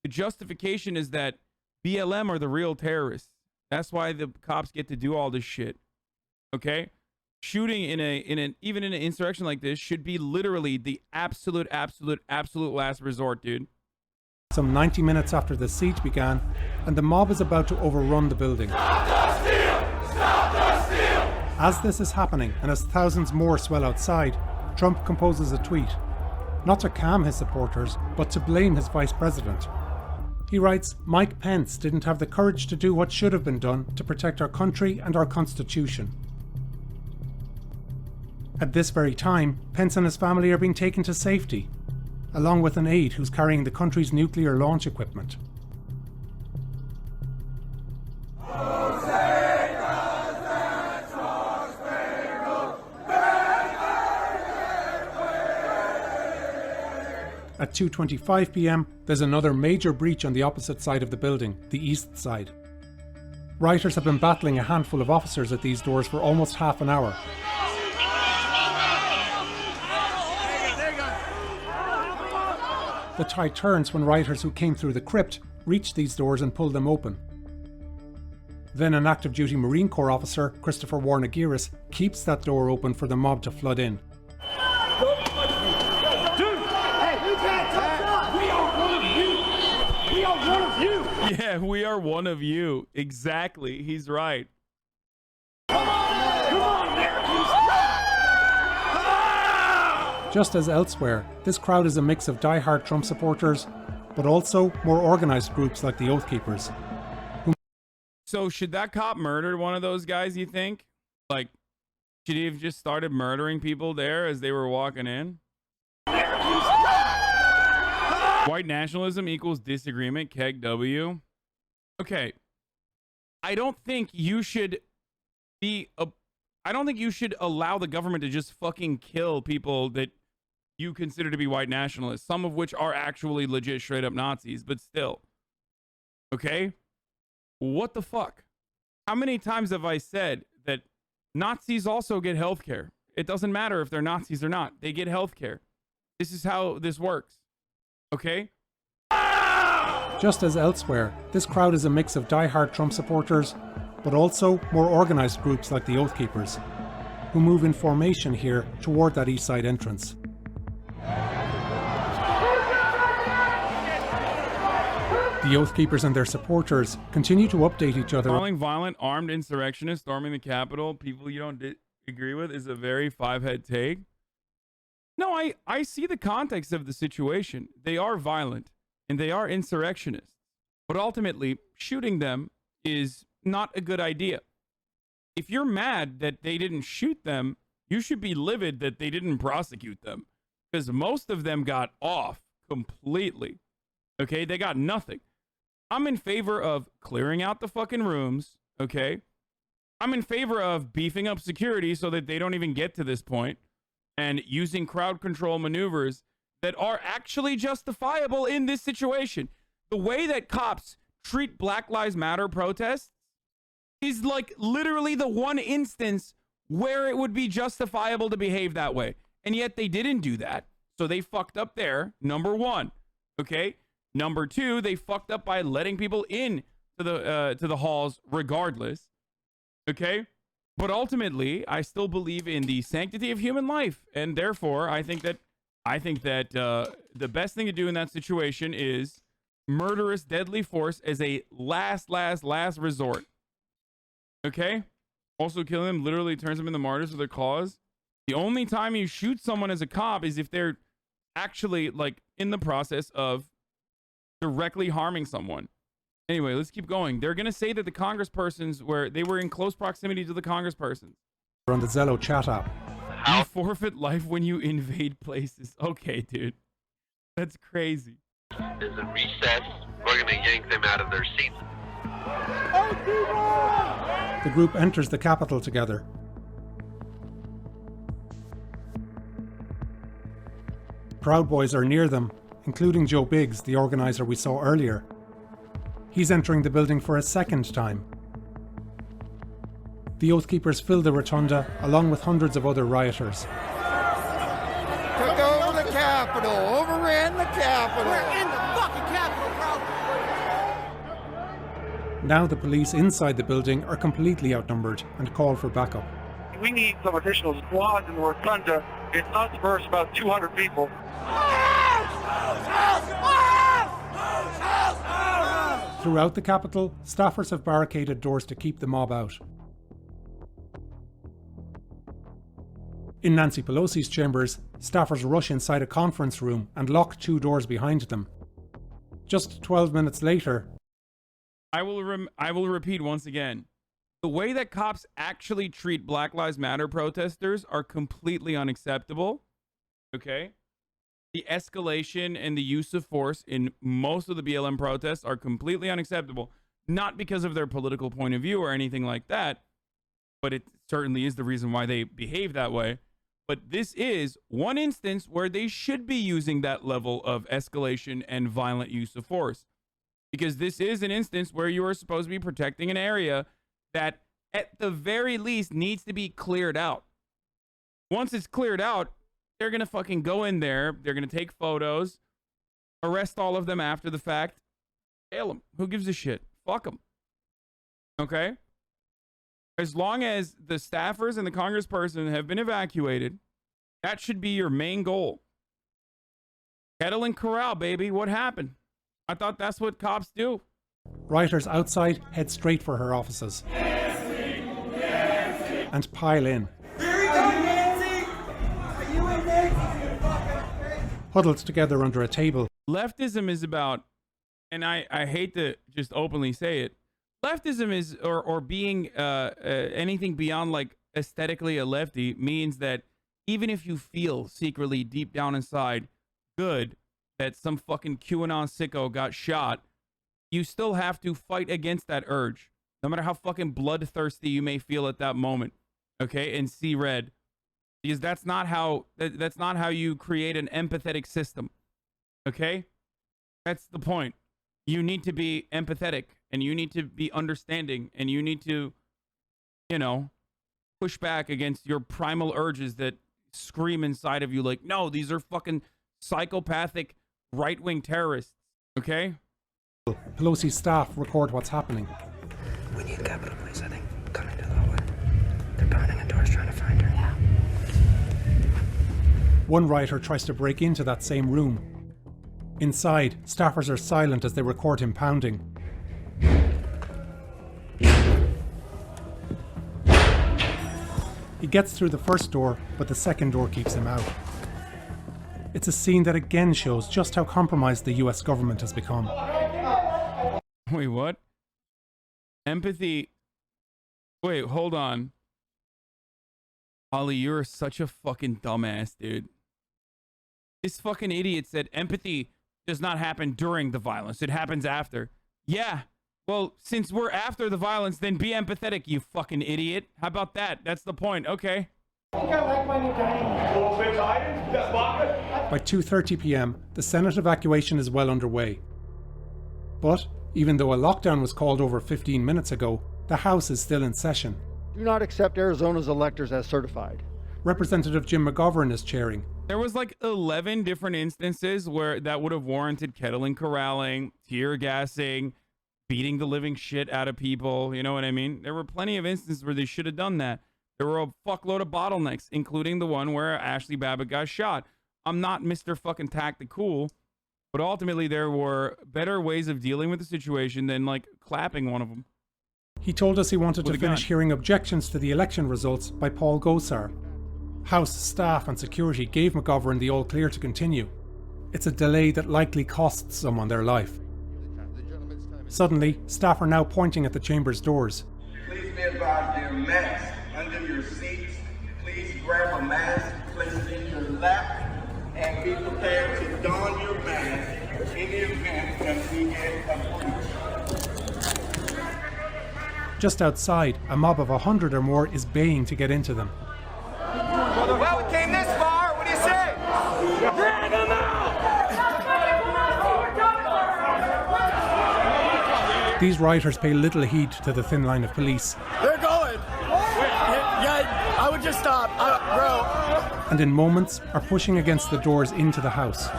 The justification is that BLM are the real terrorists. That's why the cops get to do all this shit. Okay? Shooting even in an insurrection like this should be literally the absolute last resort, dude. Some 90 minutes after the siege began, and the mob is about to overrun the building. Stop the steal! Stop the steal! As this is happening, and as thousands more swell outside, Trump composes a tweet, not to calm his supporters, but to blame his vice president. He writes, Mike Pence didn't have the courage to do what should have been done to protect our country and our Constitution. At this very time, Pence and his family are being taken to safety, along with an aide who's carrying the country's nuclear launch equipment. At 2:25 p.m, there's another major breach on the opposite side of the building, the east side. Rioters have been battling a handful of officers at these doors for almost half an hour. The tide turns when rioters who came through the crypt reach these doors and pull them open. Then an active duty Marine Corps officer, Christopher Warnagiris, keeps that door open for the mob to flood in. Yeah, we are one of you. Exactly. He's right. Just as elsewhere, this crowd is a mix of die-hard Trump supporters, but also more organized groups like the Oath Keepers. So should that cop murder one of those guys, you think? Like, should he have just started murdering people there as they were walking in? White nationalism equals disagreement, keg W. Okay. I don't think you should I don't think you should allow the government to just fucking kill people that you consider to be white nationalists, some of which are actually legit straight up Nazis, but still. Okay? What the fuck? How many times have I said that Nazis also get health care? It doesn't matter if they're Nazis or not. They get health care. This is how this works. Okay? Just as elsewhere, this crowd is a mix of die-hard Trump supporters, but also more organised groups like the Oath Keepers, who move in formation here toward that east side entrance. The Oath Keepers and their supporters continue to update each other. Calling violent armed insurrectionists storming the Capitol people you don't agree with is a very five-head take. No, I see the context of the situation. They are violent and they are insurrectionists. But ultimately, shooting them is not a good idea. If you're mad that they didn't shoot them, you should be livid that they didn't prosecute them. Because most of them got off completely. Okay, they got nothing. I'm in favor of clearing out the fucking rooms, okay? I'm in favor of beefing up security so that they don't even get to this point and using crowd control maneuvers that are actually justifiable in this situation. The way that cops treat Black Lives Matter protests is like literally the one instance where it would be justifiable to behave that way. And yet they didn't do that. So they fucked up there, number one, okay? Number two, they fucked up by letting people in to the halls regardless. Okay? But ultimately, I still believe in the sanctity of human life, and therefore, I think that the best thing to do in that situation is murderous, deadly force as a last resort. Okay? Also, killing them literally turns them into martyrs for their cause. The only time you shoot someone as a cop is if they're actually like in the process of directly harming someone. Anyway, let's keep going. They're going to say that the congresspersons were in close proximity to the congresspersons. On the Zello chat app. You forfeit life when you invade places. Okay, dude. That's crazy. There's a recess. We're going to yank them out of their seats. The group enters the Capitol together. Proud Boys are near them, including Joe Biggs, the organizer we saw earlier. He's entering the building for a second time. The Oath Keepers fill the rotunda, along with hundreds of other rioters. Took over the Capitol, overran the Capitol. We're in the fucking Capitol, bro. Now the police inside the building are completely outnumbered and call for backup. We need some additional squads in the rotunda. It's us versus about 200 people. Throughout the Capitol, staffers have barricaded doors to keep the mob out. In Nancy Pelosi's chambers, staffers rush inside a conference room and lock two doors behind them. Just 12 minutes later, I will repeat once again. The way that cops actually treat Black Lives Matter protesters are completely unacceptable. Okay? The escalation and the use of force in most of the BLM protests are completely unacceptable. Not because of their political point of view or anything like that, but it certainly is the reason why they behave that way. But this is one instance where they should be using that level of escalation and violent use of force. Because this is an instance where you are supposed to be protecting an area that at the very least needs to be cleared out. Once it's cleared out, they're going to fucking go in there. They're going to take photos, arrest all of them after the fact, jail them. Who gives a shit? Fuck them. Okay? As long as the staffers and the congressperson have been evacuated, that should be your main goal. Kettle and corral, baby. What happened? I thought that's what cops do. rioters outside head straight for her offices and pile in. Huddled together under a table. Leftism is about, and I hate to just openly say it, leftism is, or being anything beyond like aesthetically a lefty, means that even if you feel secretly deep down inside good that some fucking QAnon sicko got shot, you still have to fight against that urge. No matter how fucking bloodthirsty you may feel at that moment, okay, and see red, because that's not how you create an empathetic system, okay? That's the point. You need to be empathetic, and you need to be understanding, and you need to, you know, push back against your primal urges that scream inside of you like, no, these are fucking psychopathic right-wing terrorists, okay? Pelosi's staff record what's happening. We need Capitol Police, I think, coming to the hallway. They're pounding on doors trying to find her. Yeah. One rioter tries to break into that same room. Inside, staffers are silent as they record him pounding. He gets through the first door, but the second door keeps him out. It's a scene that again shows just how compromised the US government has become. Wait, what? Empathy. Wait, hold on. Ollie, you're such a fucking dumbass, dude. This fucking idiot said empathy does not happen during the violence. It happens after. Yeah. Well, since we're after the violence, then be empathetic, you fucking idiot. How about that? That's the point. Okay. By 2:30 p.m., the Senate evacuation is well underway. But, even though a lockdown was called over 15 minutes ago, the House is still in session. Do not accept Arizona's electors as certified. Representative Jim McGovern is chairing. There was like 11 different instances where that would have warranted kettling, corralling, tear gassing, beating the living shit out of people. You know what I mean? There were plenty of instances where they should have done that. There were a fuckload of bottlenecks, including the one where Ashley Babbitt got shot. I'm not Mr. fucking tactical, but ultimately there were better ways of dealing with the situation than like clapping one of them. He told us he wanted to finish hearing objections to the election results by Paul Gosar. House staff and security gave McGovern the all-clear to continue. It's a delay that likely costs someone their life. Suddenly, staff are now pointing at the chamber's doors. Please be advised there are masks under your seats. Please grab a mask, place it in your lap, and be prepared to don your mask in the event that we get a breach. Just outside, a mob of 100 or more is baying to get into them. Well, we came this far. What do you say? Drag them out! These rioters pay little heed to the thin line of police. They're going. Yeah, I would just stop, bro. And in moments are pushing against the doors into the house.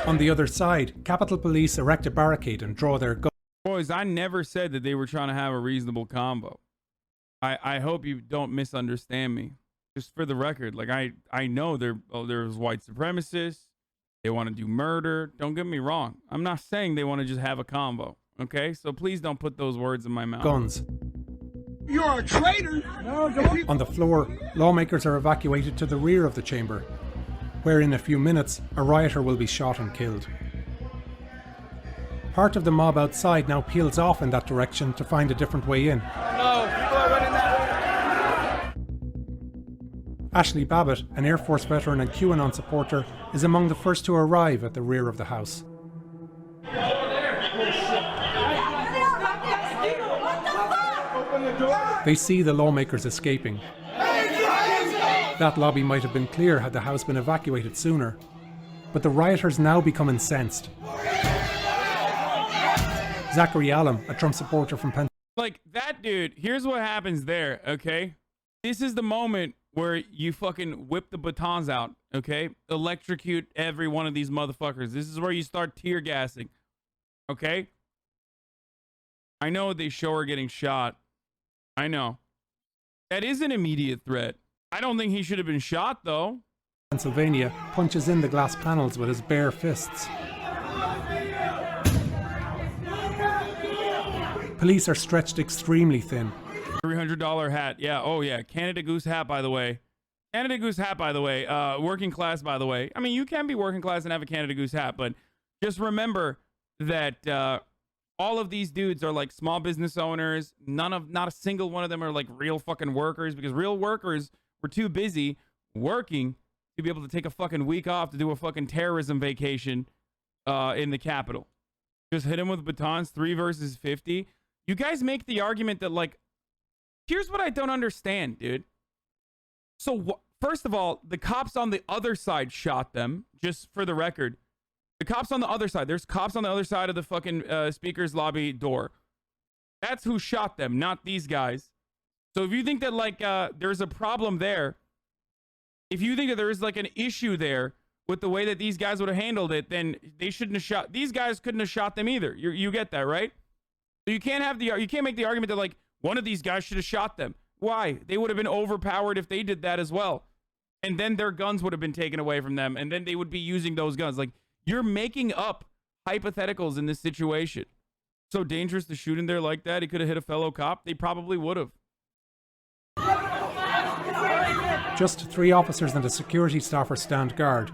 On the other side, Capitol Police erect a barricade and draw their guns. Boys, I never said that they were trying to have a reasonable convo. I hope you don't misunderstand me. Just for the record, like I know there's white supremacists. They want to do murder. Don't get me wrong. I'm not saying they want to just have a convo. Okay? So please don't put those words in my mouth. Guns. You're a traitor. No, don't. On the floor, lawmakers are evacuated to the rear of the chamber, where in a few minutes, a rioter will be shot and killed. Part of the mob outside now peels off in that direction to find a different way in. No, people are running that way. Ashley Babbitt, an Air Force veteran and QAnon supporter, is among the first to arrive at the rear of the house. They see the lawmakers escaping. That lobby might have been clear had the house been evacuated sooner, but the rioters now become incensed. Zachary Allen, a Trump supporter from Pennsylvania. Like, that dude, here's what happens there, okay? This is the moment where you fucking whip the batons out, okay? Electrocute every one of these motherfuckers. This is where you start tear gassing, okay? I know they show her getting shot. I know. That is an immediate threat. I don't think he should have been shot, though. Pennsylvania punches in the glass panels with his bare fists. Police are stretched extremely thin. $300 hat. Yeah. Oh, yeah. Canada Goose hat, by the way. Canada Goose hat, by the way. Working class, by the way. I mean, you can be working class and have a Canada Goose hat, but just remember that all of these dudes are like small business owners. Not a single one of them are like real fucking workers, because real workers were too busy working to be able to take a fucking week off to do a fucking terrorism vacation in the Capitol. Just hit him with batons, 3 versus 50. You guys make the argument that, like, here's what I don't understand, dude. So, first of all, the cops on the other side shot them, just for the record. The cops on the other side. There's cops on the other side of the fucking speaker's lobby door. That's who shot them, not these guys. So if you think that, like, there's a problem there, if you think that there is, like, an issue there with the way that these guys would have handled it, then they shouldn't have shot. These guys couldn't have shot them either. You get that, right? So you can't make the argument that, like, one of these guys should have shot them. Why? They would have been overpowered if they did that as well. And then their guns would have been taken away from them, and then they would be using those guns. Like, you're making up hypotheticals in this situation. So dangerous to shoot in there like that. He could have hit a fellow cop. They probably would have. Just 3 officers and a security staffer stand guard.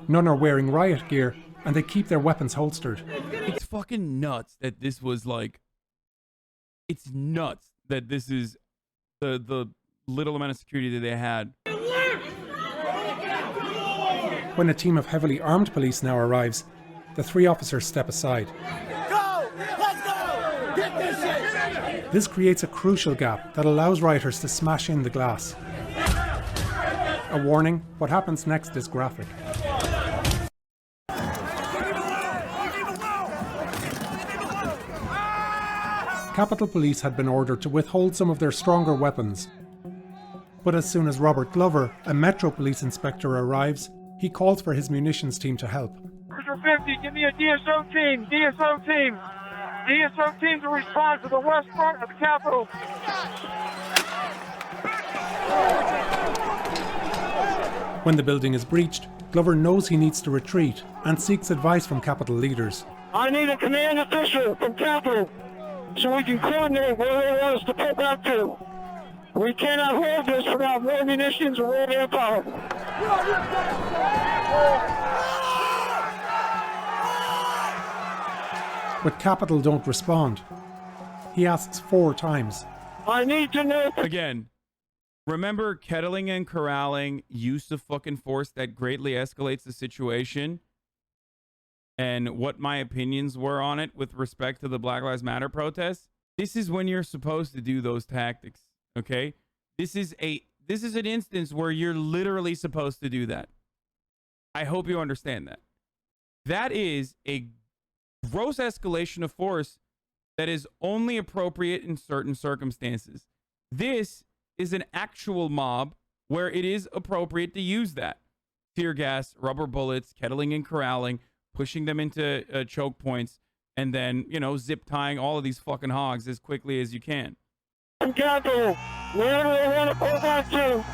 None are wearing riot gear, and they keep their weapons holstered. It's fucking nuts that this was like... It's nuts that this is the little amount of security that they had. When a team of heavily armed police now arrives, the 3 officers step aside. Go! Let's go! Get this shit! This creates a crucial gap that allows rioters to smash in the glass. A warning, what happens next is graphic. Capitol Police had been ordered to withhold some of their stronger weapons. But as soon as Robert Glover, a Metro Police inspector, arrives, he calls for his munitions team to help. Cruiser 50, give me a DSO team! DSO team! DSO team to respond to the west front of the Capitol! When the building is breached, Glover knows he needs to retreat and seeks advice from Capitol leaders. I need a command official from Capitol so we can coordinate where they want us to pull back to. We cannot hold this without more munitions or more manpower. But Capitol don't respond. He asks 4 times. I need to know. Again, remember kettling and corralling, use of fucking force that greatly escalates the situation, and what my opinions were on it with respect to the Black Lives Matter protests. This is when you're supposed to do those tactics, okay? This is an instance where you're literally supposed to do that. I hope you understand that. That is a gross escalation of force that is only appropriate in certain circumstances. This is an actual mob where it is appropriate to use that. Tear gas, rubber bullets, kettling and corralling, pushing them into choke points, and then, you know, zip tying all of these fucking hogs as quickly as you can. Capitol, where do they want to pull back to?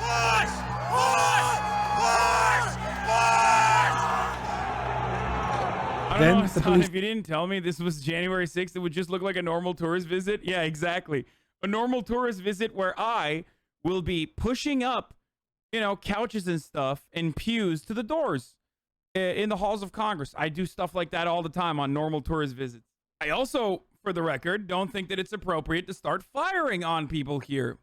I don't know, Hasan, if you didn't tell me this was January 6th, it would just look like a normal tourist visit. Yeah, exactly. A normal tourist visit where I will be pushing up, you know, couches and stuff and pews to the doors in the halls of Congress. I do stuff like that all the time on normal tourist visits. I also, for the record, don't think that it's appropriate to start firing on people here.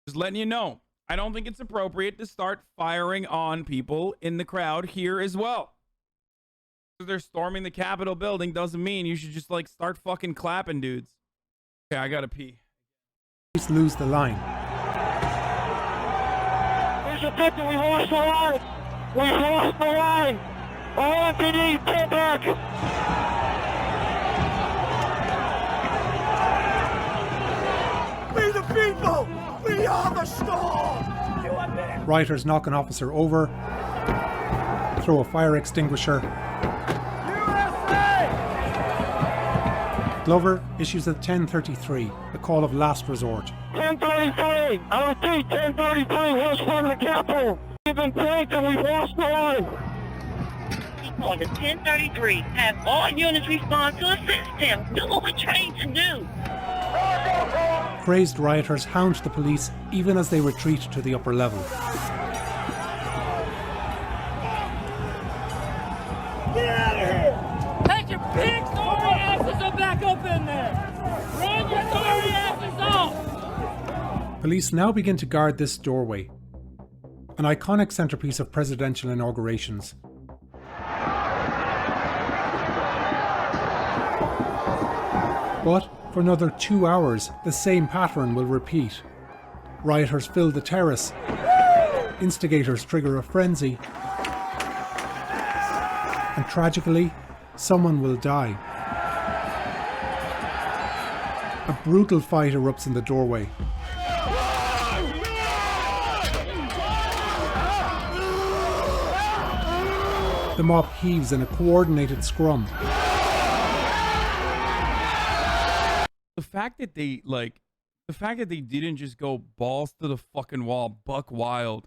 Just letting you know. I don't think it's appropriate to start firing on people in the crowd here as well. Because they're storming the Capitol building doesn't mean you should just, like, start fucking clapping dudes. Okay, I gotta pee. Police lose the line. There's a picture, we lost the line! We lost the line! RPD, pull back! We the people! We are the storm! Rioters knock an officer over, throw a fire extinguisher. Glover issues a 1033, a call of last resort. 1033! I repeat, 1033, west front of the Capitol! We've been pranked and we've lost the line! On the 1033, have all units respond to assist him. Do what we're trained to do. Crazed rioters hound the police even as they retreat to the upper level. Get out of here! Take your big sorry asses and back up in there! Run your sorry asses off! Police now begin to guard this doorway, an iconic centerpiece of presidential inaugurations. But for another 2 hours, the same pattern will repeat. Rioters fill the terrace, instigators trigger a frenzy, and tragically, someone will die. A brutal fight erupts in the doorway. The mob heaves in a coordinated scrum. The fact that they didn't just go balls to the fucking wall, buck wild,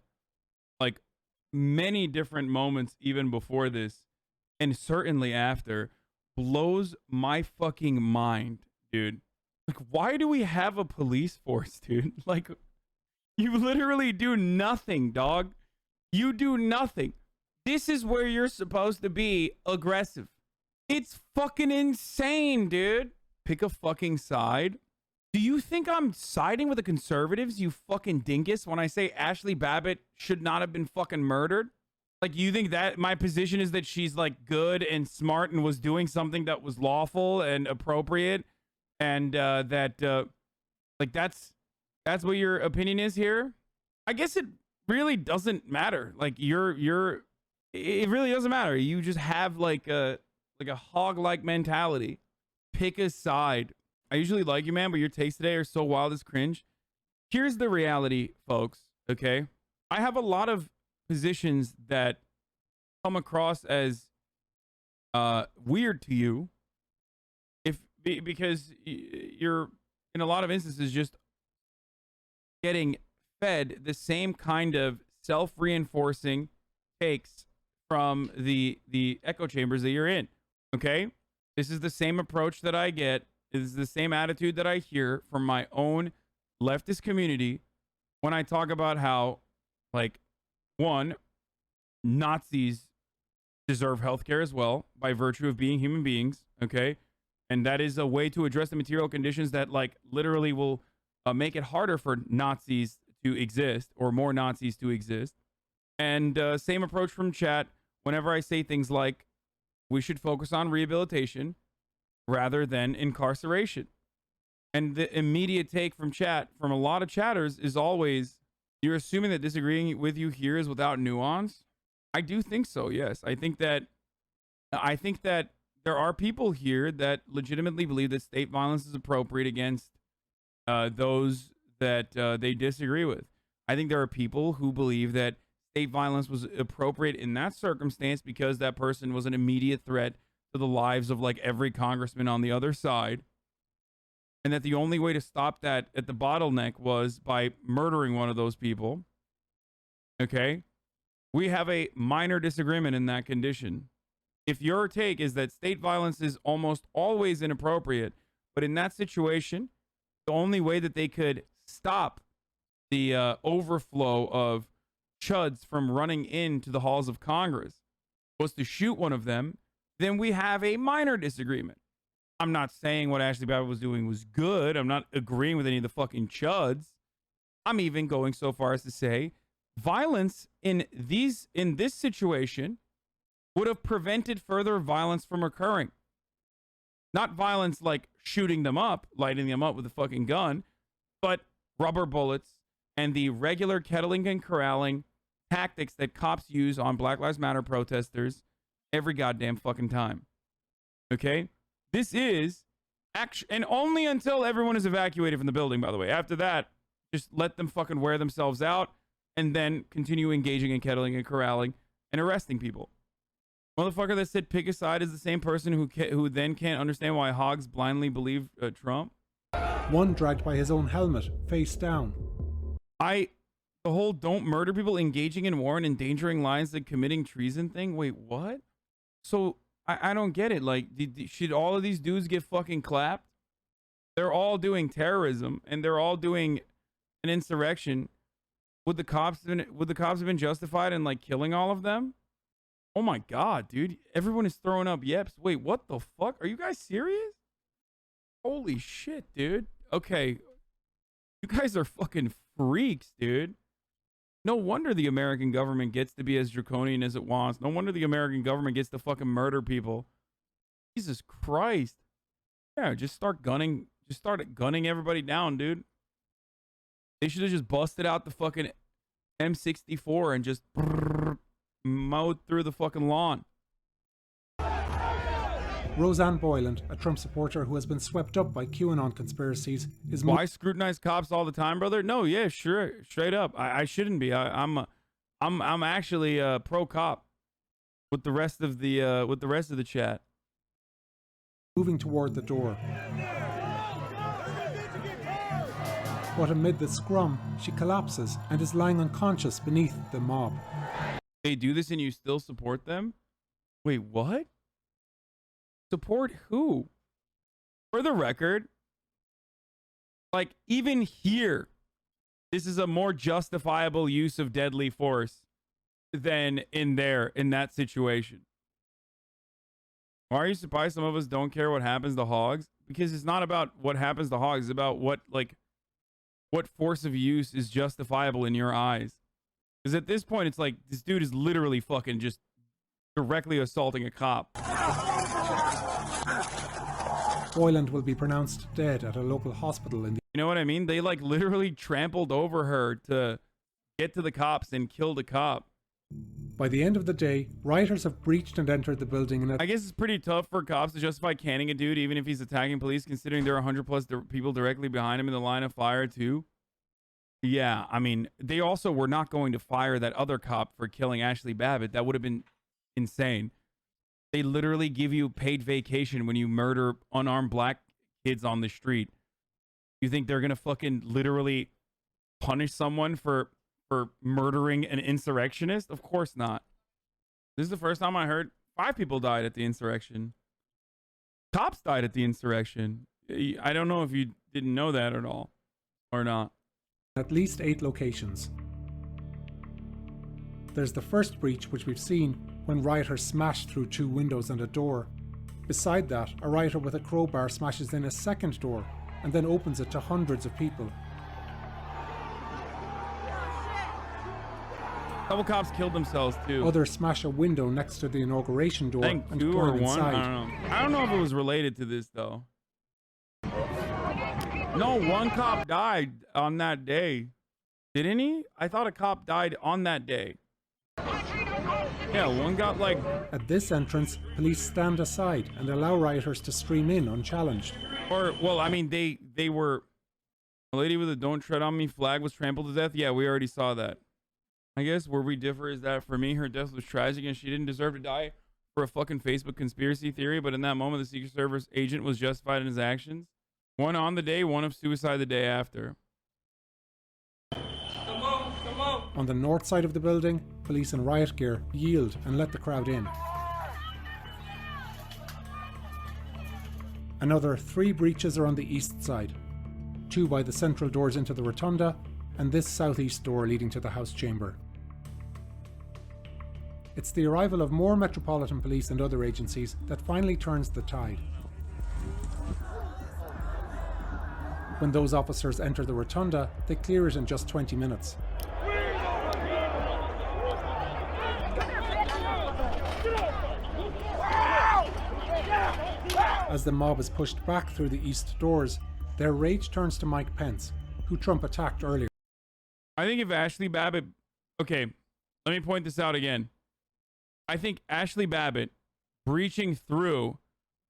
like many different moments even before this, and certainly after, blows my fucking mind, dude. Like, why do we have a police force, dude? Like, you literally do nothing, dog. You do nothing. This is where you're supposed to be aggressive. It's fucking insane, dude. Pick a fucking side. Do you think I'm siding with the conservatives, you fucking dingus, when I say Ashley Babbitt should not have been fucking murdered? Like, you think that my position is that she's like good and smart and was doing something that was lawful and appropriate, and like that's what your opinion is here? I guess it really doesn't matter. Like, it really doesn't matter. You just have like a hog-like mentality. Pick a side. I usually like you, man, but your takes today are so wild as cringe. Here's the reality, folks, okay? I have a lot of positions that come across as weird to you because you're, in a lot of instances, just getting fed the same kind of self-reinforcing takes from the echo chambers that you're in, okay? This is the same approach that I get. This is the same attitude that I hear from my own leftist community when I talk about how, like, one, Nazis deserve healthcare as well by virtue of being human beings, okay? And that is a way to address the material conditions that, like, literally will make it harder for Nazis to exist or more Nazis to exist. And same approach from chat whenever I say things like, we should focus on rehabilitation rather than incarceration. And the immediate take from chat, from a lot of chatters, is always, you're assuming that disagreeing with you here is without nuance? I do think so, yes. I think that there are people here that legitimately believe that state violence is appropriate against those that they disagree with. I think there are people who believe that state violence was appropriate in that circumstance because that person was an immediate threat to the lives of like every congressman on the other side, and that the only way to stop that at the bottleneck was by murdering one of those people. Okay, we have a minor disagreement in that condition. If your take is that state violence is almost always inappropriate, but in that situation, the only way that they could stop the overflow of chuds from running into the halls of Congress was to shoot one of them, then we have a minor disagreement. I'm not saying what Ashley Babbitt was doing was good. I'm not agreeing with any of the fucking chuds. I'm even going so far as to say violence in this situation would have prevented further violence from occurring. Not violence like shooting them up, lighting them up with a fucking gun, but rubber bullets and the regular kettling and corralling tactics that cops use on Black Lives Matter protesters every goddamn fucking time. Okay? This is action, and only until everyone is evacuated from the building, by the way. After that, just let them fucking wear themselves out and then continue engaging in kettling and corralling and arresting people. Motherfucker that said pick a side is the same person who then can't understand why hogs blindly believe Trump. One dragged by his own helmet, face down. The whole don't murder people, engaging in war and endangering lives and committing treason thing. Wait, what? So I don't get it. Like, should all of these dudes get fucking clapped? They're all doing terrorism and they're all doing an insurrection. Would the cops have been justified in like killing all of them? Oh my god, dude. Everyone is throwing up yeps. Wait, what the fuck? Are you guys serious? Holy shit, dude. Okay. You guys are fucking freaks, dude. No wonder the American government gets to be as draconian as it wants. No wonder the American government gets to fucking murder people. Jesus Christ. Yeah, just start gunning everybody down, dude. They should have just busted out the fucking M64 and just mowed through the fucking lawn. Roseanne Boyland, a Trump supporter who has been swept up by QAnon conspiracies, is Why scrutinize cops all the time, brother? No, yeah, sure, straight up. I shouldn't be. I'm actually pro cop with the rest of the chat. moving toward the door. But amid the scrum, she collapses and is lying unconscious beneath the mob. They do this and you still support them? Wait, what? Support who? For the record, like, even here, this is a more justifiable use of deadly force than in that situation. Why are you surprised some of us don't care what happens to hogs? Because it's not about what happens to hogs. It's about what force of use is justifiable in your eyes. Because at this point, it's like, this dude is literally fucking just directly assaulting a cop. Boyland will be pronounced dead at a local hospital in the... You know what I mean? They like literally trampled over her to get to the cops and killed a cop. By the end of the day, rioters have breached and entered the building and... I guess it's pretty tough for cops to justify canning a dude even if he's attacking police, considering there are 100 plus people directly behind him in the line of fire too. Yeah, I mean, they also were not going to fire that other cop for killing Ashley Babbitt. That would have been insane. They literally give you paid vacation when you murder unarmed black kids on the street. You think they're gonna fucking literally punish someone for murdering an insurrectionist? Of course not. This is the first time I heard 5 people died at the insurrection. Cops died at the insurrection. I don't know if you didn't know that at all or not. At least 8 locations. There's the first breach, which we've seen, when rioters smashed through 2 windows and a door. Beside that, a rioter with a crowbar smashes in a second door and then opens it to hundreds of people. A couple cops killed themselves too. Others smash a window next to the inauguration door and 2 or climb 1. inside. I don't know if it was related to this though. No, 1 cop died on that day. Didn't he? I thought a cop died on that day. Yeah, 1 got like... At this entrance, police stand aside and allow rioters to stream in unchallenged. Or, well, I mean, they were... A lady with a "Don't Tread on Me" flag was trampled to death. Yeah, we already saw that. I guess where we differ is that for me, her death was tragic and she didn't deserve to die for a fucking Facebook conspiracy theory. But in that moment, the Secret Service agent was justified in his actions. 1 on the day, 1 of suicide the day after. On the north side of the building, police in riot gear yield and let the crowd in. Another 3 breaches are on the east side. 2 by the central doors into the rotunda, and this southeast door leading to the House chamber. It's the arrival of more Metropolitan Police and other agencies that finally turns the tide. When those officers enter the rotunda, they clear it in just 20 minutes. As the mob is pushed back through the east doors, their rage turns to Mike Pence, who Trump attacked earlier. I think if Ashley Babbitt... Okay, let me point this out again. I think Ashley Babbitt breaching through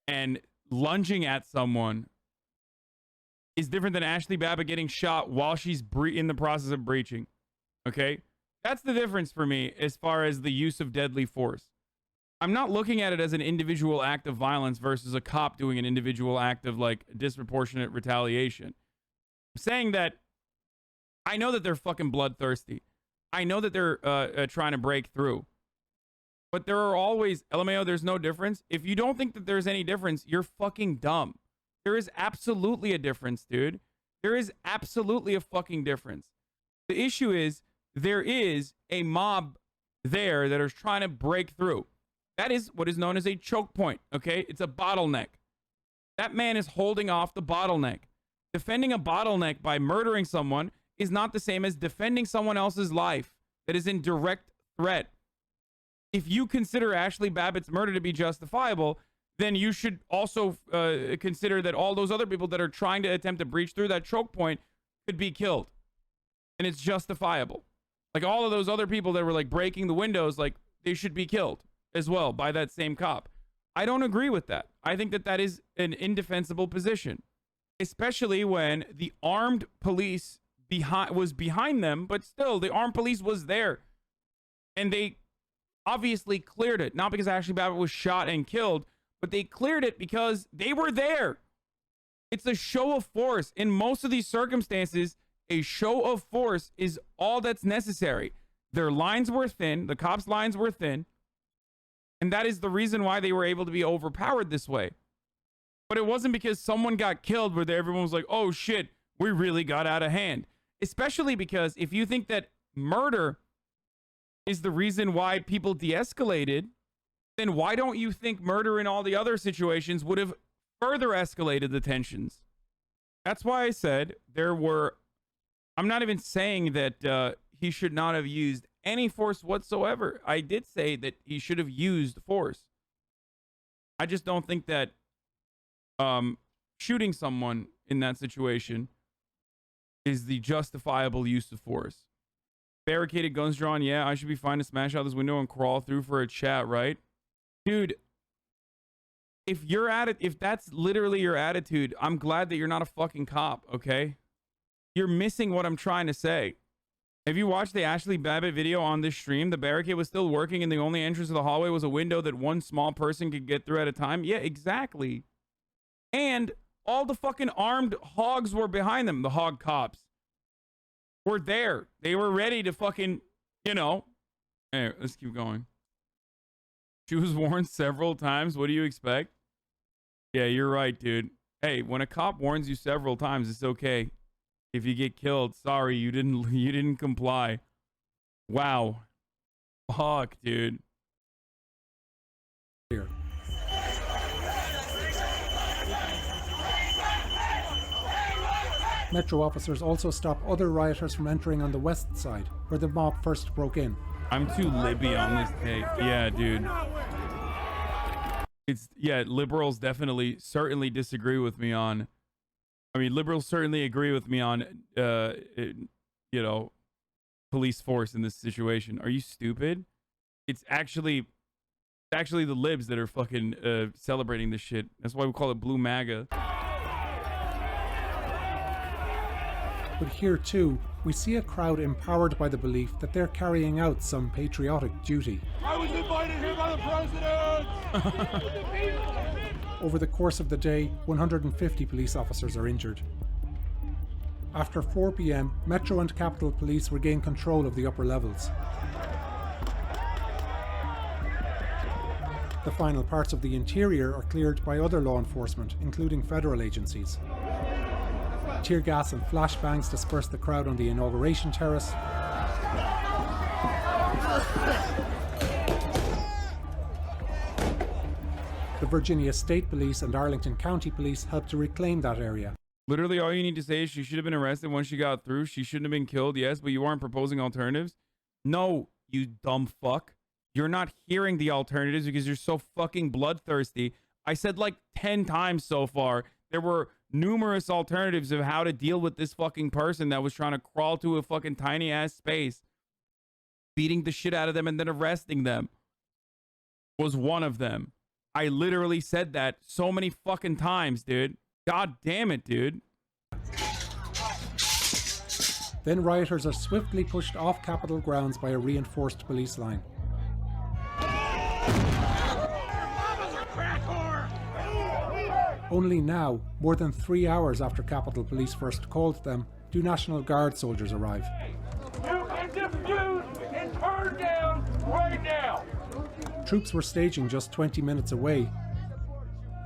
and lunging at someone is different than Ashley Babbitt getting shot while she's in the process of breaching. Okay? That's the difference for me as far as the use of deadly force. I'm not looking at it as an individual act of violence versus a cop doing an individual act of like disproportionate retaliation. I'm saying that I know that they're fucking bloodthirsty. I know that they're trying to break through. But there are always, LMAO, there's no difference. If you don't think that there's any difference, you're fucking dumb. There is absolutely a difference, dude. There is absolutely a fucking difference. The issue is there is a mob there that is trying to break through. That is what is known as a choke point, okay? It's a bottleneck. That man is holding off the bottleneck. Defending a bottleneck by murdering someone is not the same as defending someone else's life that is in direct threat. If you consider Ashley Babbitt's murder to be justifiable, then you should also consider that all those other people that are trying to attempt to breach through that choke point could be killed. And it's justifiable. Like all of those other people that were like breaking the windows, like they should be killed as well by that same cop. I don't agree with that. I think that that is an indefensible position, especially when the armed police was behind them, but still the armed police was there. And they obviously cleared it, not because Ashley Babbitt was shot and killed, but they cleared it because they were there. It's a show of force. In most of these circumstances, a show of force is all that's necessary. Their lines were thin. The cops' lines were thin. And that is the reason why they were able to be overpowered this way. But it wasn't because someone got killed where everyone was like, oh shit, we really got out of hand. Especially because if you think that murder is the reason why people de-escalated, then why don't you think murder in all the other situations would have further escalated the tensions? That's why I said I'm not even saying that he should not have used any force whatsoever. I did say that he should have used force. I just don't think that shooting someone in that situation is the justifiable use of force. Barricaded, guns drawn. Yeah, I should be fine to smash out this window and crawl through for a chat, right? Dude, if that's literally your attitude, I'm glad that you're not a fucking cop, okay? You're missing what I'm trying to say. Have you watched the Ashley Babbitt video on this stream? The barricade was still working and the only entrance to the hallway was a window that one small person could get through at a time. Yeah, exactly. And all the fucking armed hogs were behind them. The hog cops were there. They were ready to fucking, you know. Hey, let's keep going. She was warned several times. What do you expect? Yeah, you're right, dude. Hey, when a cop warns you several times, it's okay. If you get killed, sorry, you didn't comply. Wow. Fuck, dude. Here. Metro officers also stop other rioters from entering on the west side, where the mob first broke in. I'm too libby on this take. Yeah, dude. Liberals certainly disagree with me on. I mean, liberals certainly agree with me on, police force in this situation. Are you stupid? It's actually the libs that are fucking celebrating this shit. That's why we call it Blue MAGA. But here too, we see a crowd empowered by the belief that they're carrying out some patriotic duty. I was invited here by the president! Over the course of the day, 150 police officers are injured. After 4 p.m, Metro and Capitol Police regain control of the upper levels. The final parts of the interior are cleared by other law enforcement, including federal agencies. Tear gas and flashbangs disperse the crowd on the inauguration terrace. The Virginia State Police and Arlington County Police helped to reclaim that area. Literally, all you need to say is she should have been arrested once she got through. She shouldn't have been killed, yes, but you aren't proposing alternatives. No, you dumb fuck. You're not hearing the alternatives because you're so fucking bloodthirsty. I said like 10 times so far. There were numerous alternatives of how to deal with this fucking person that was trying to crawl to a fucking tiny ass space. Beating the shit out of them and then arresting them was one of them. I literally said that so many fucking times, dude. God damn it, dude. Then rioters are swiftly pushed off Capitol grounds by a reinforced police line. Only now, more than 3 hours after Capitol Police first called them, do National Guard soldiers arrive. You can defuse and turn down right now! Troops were staging just 20 minutes away,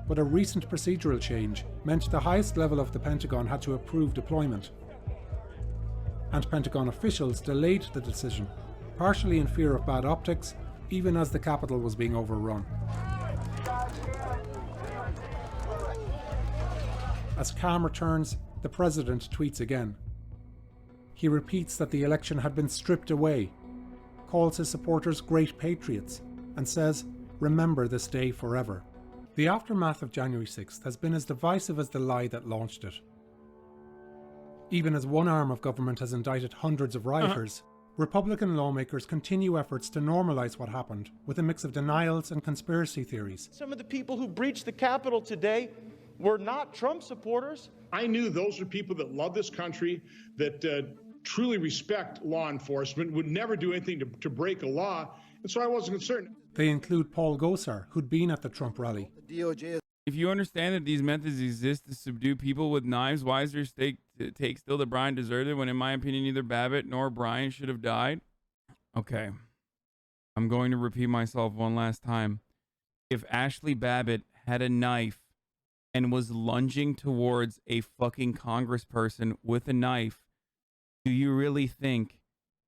but a recent procedural change meant the highest level of the Pentagon had to approve deployment. And Pentagon officials delayed the decision, partially in fear of bad optics, even as the Capitol was being overrun. As calm returns, the president tweets again. He repeats that the election had been stripped away, calls his supporters great patriots, and says, "Remember this day forever." The aftermath of January 6th has been as divisive as the lie that launched it. Even as one arm of government has indicted hundreds of rioters, Republican lawmakers continue efforts to normalize what happened with a mix of denials and conspiracy theories. Some of the people who breached the Capitol today were not Trump supporters. I knew those are people that love this country, that truly respect law enforcement, would never do anything to break a law, and so I wasn't concerned. They include Paul Gosar, who'd been at the Trump rally. If you understand that these methods exist to subdue people with knives, why is there stake to take still that Brian deserved it when, in my opinion, neither Babbitt nor Brian should have died? Okay. I'm going to repeat myself one last time. If Ashley Babbitt had a knife and was lunging towards a fucking congressperson with a knife, do you really think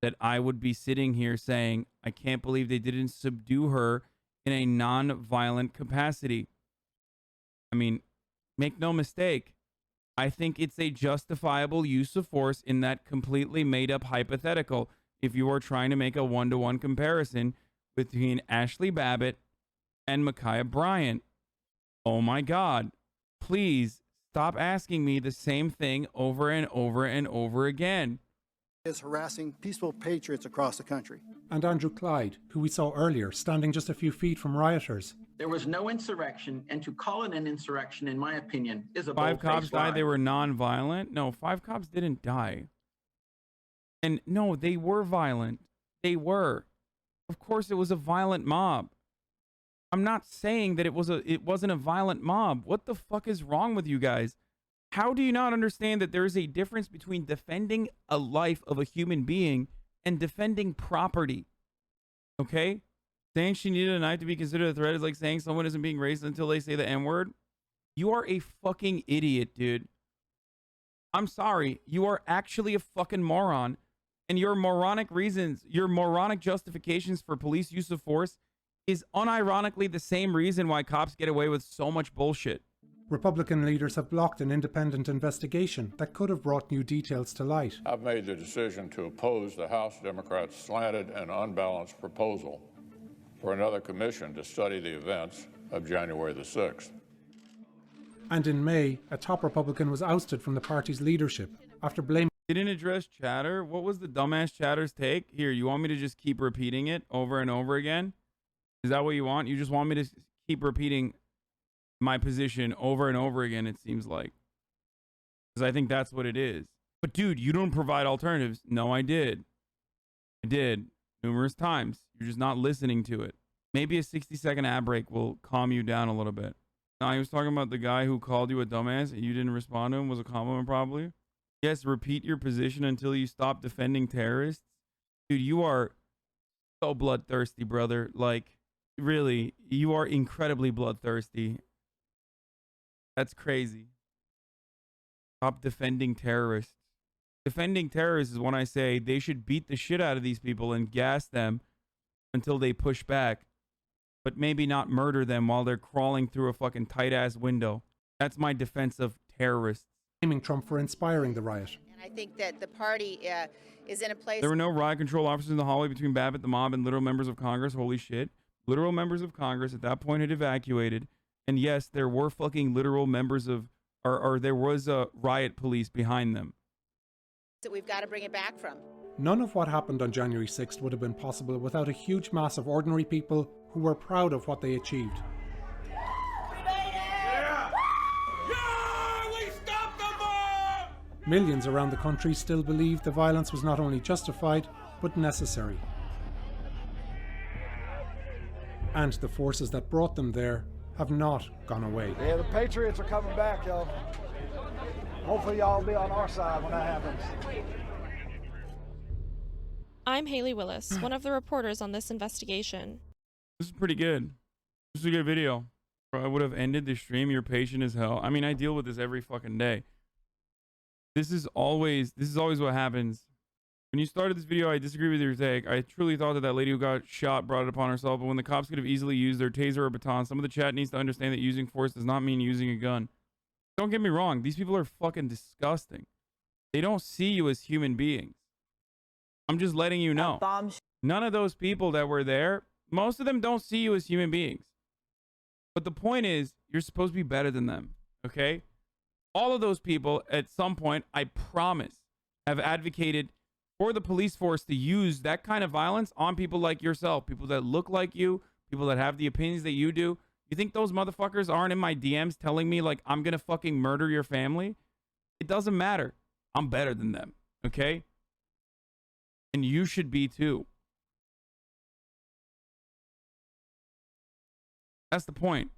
that I would be sitting here saying, I can't believe they didn't subdue her in a non-violent capacity? I mean, make no mistake, I think it's a justifiable use of force in that completely made-up hypothetical if you are trying to make a one-to-one comparison between Ashley Babbitt and Ma'Khia Bryant. Oh my God. Please stop asking me the same thing over and over and over again. Is harassing peaceful patriots across the country. And Andrew Clyde, who we saw earlier, standing just a few feet from rioters. There was no insurrection, and to call it an insurrection, in my opinion, is a Five cops lie. died, they were non-violent? No, 5 cops didn't die. And no, they were violent. They were. Of course it was a violent mob. I'm not saying that it wasn't a violent mob. What the fuck is wrong with you guys? How do you not understand that there is a difference between defending a life of a human being and defending property? Okay? Saying she needed a knife to be considered a threat is like saying someone isn't being racist until they say the N-word. You are a fucking idiot, dude. I'm sorry. You are actually a fucking moron. And your moronic reasons, your moronic justifications for police use of force is unironically the same reason why cops get away with so much bullshit. Republican leaders have blocked an independent investigation that could have brought new details to light. I've made the decision to oppose the House Democrats' slanted and unbalanced proposal for another commission to study the events of January the 6th. And in May, a top Republican was ousted from the party's leadership after blaming... Didn't address chatter? What was the dumbass chatter's take? Here, you want me to just keep repeating it over and over again? Is that what you want? You just want me to keep repeating my position over and over again, it seems like. Because I think that's what it is. But dude, you don't provide alternatives. No, I did. I did. Numerous times. You're just not listening to it. Maybe a 60-second ad break will calm you down a little bit. Now, he was talking about the guy who called you a dumbass and you didn't respond to him. Was a compliment probably. Yes, repeat your position until you stop defending terrorists. Dude, you are so bloodthirsty, brother. Like, really, you are incredibly bloodthirsty. That's crazy. Stop defending terrorists. Defending terrorists is when I say they should beat the shit out of these people and gas them until they push back, but maybe not murder them while they're crawling through a fucking tight-ass window. That's my defense of terrorists. Blaming Trump for inspiring the riot. And I think that the party is in a place... There were no riot control officers in the hallway between Babbitt, the mob, and literal members of Congress. Holy shit. Literal members of Congress at that point had evacuated. And yes, there were fucking literal members of... Or there was a riot police behind them. that we've got to bring it back from. None of what happened on January 6th would have been possible without a huge mass of ordinary people who were proud of what they achieved. Millions around the country still believe the violence was not only justified, but necessary. And the forces that brought them there have not gone away. Yeah, the Patriots are coming back, y'all. Hopefully y'all will be on our side when that happens. I'm Haley Willis, one of the reporters on this investigation. This is pretty good. This is a good video. I would have ended the stream. You're patient as hell. I mean, I deal with this every fucking day. This is always what happens. When you started this video, I disagree with your take. I truly thought that lady who got shot brought it upon herself, but when the cops could have easily used their taser or baton, some of the chat needs to understand that using force does not mean using a gun. Don't get me wrong. These people are fucking disgusting. They don't see you as human beings. I'm just letting you know. None of those people that were there, most of them don't see you as human beings. But the point is, You're supposed to be better than them, okay? All of those people at some point, I promise, have advocated for the police force to use that kind of violence on people like yourself, people that look like you, people that have the opinions that you do. You think those motherfuckers aren't in my DMs telling me, like, I'm gonna fucking murder your family? It doesn't matter. I'm better than them, okay? And you should be too. That's the point.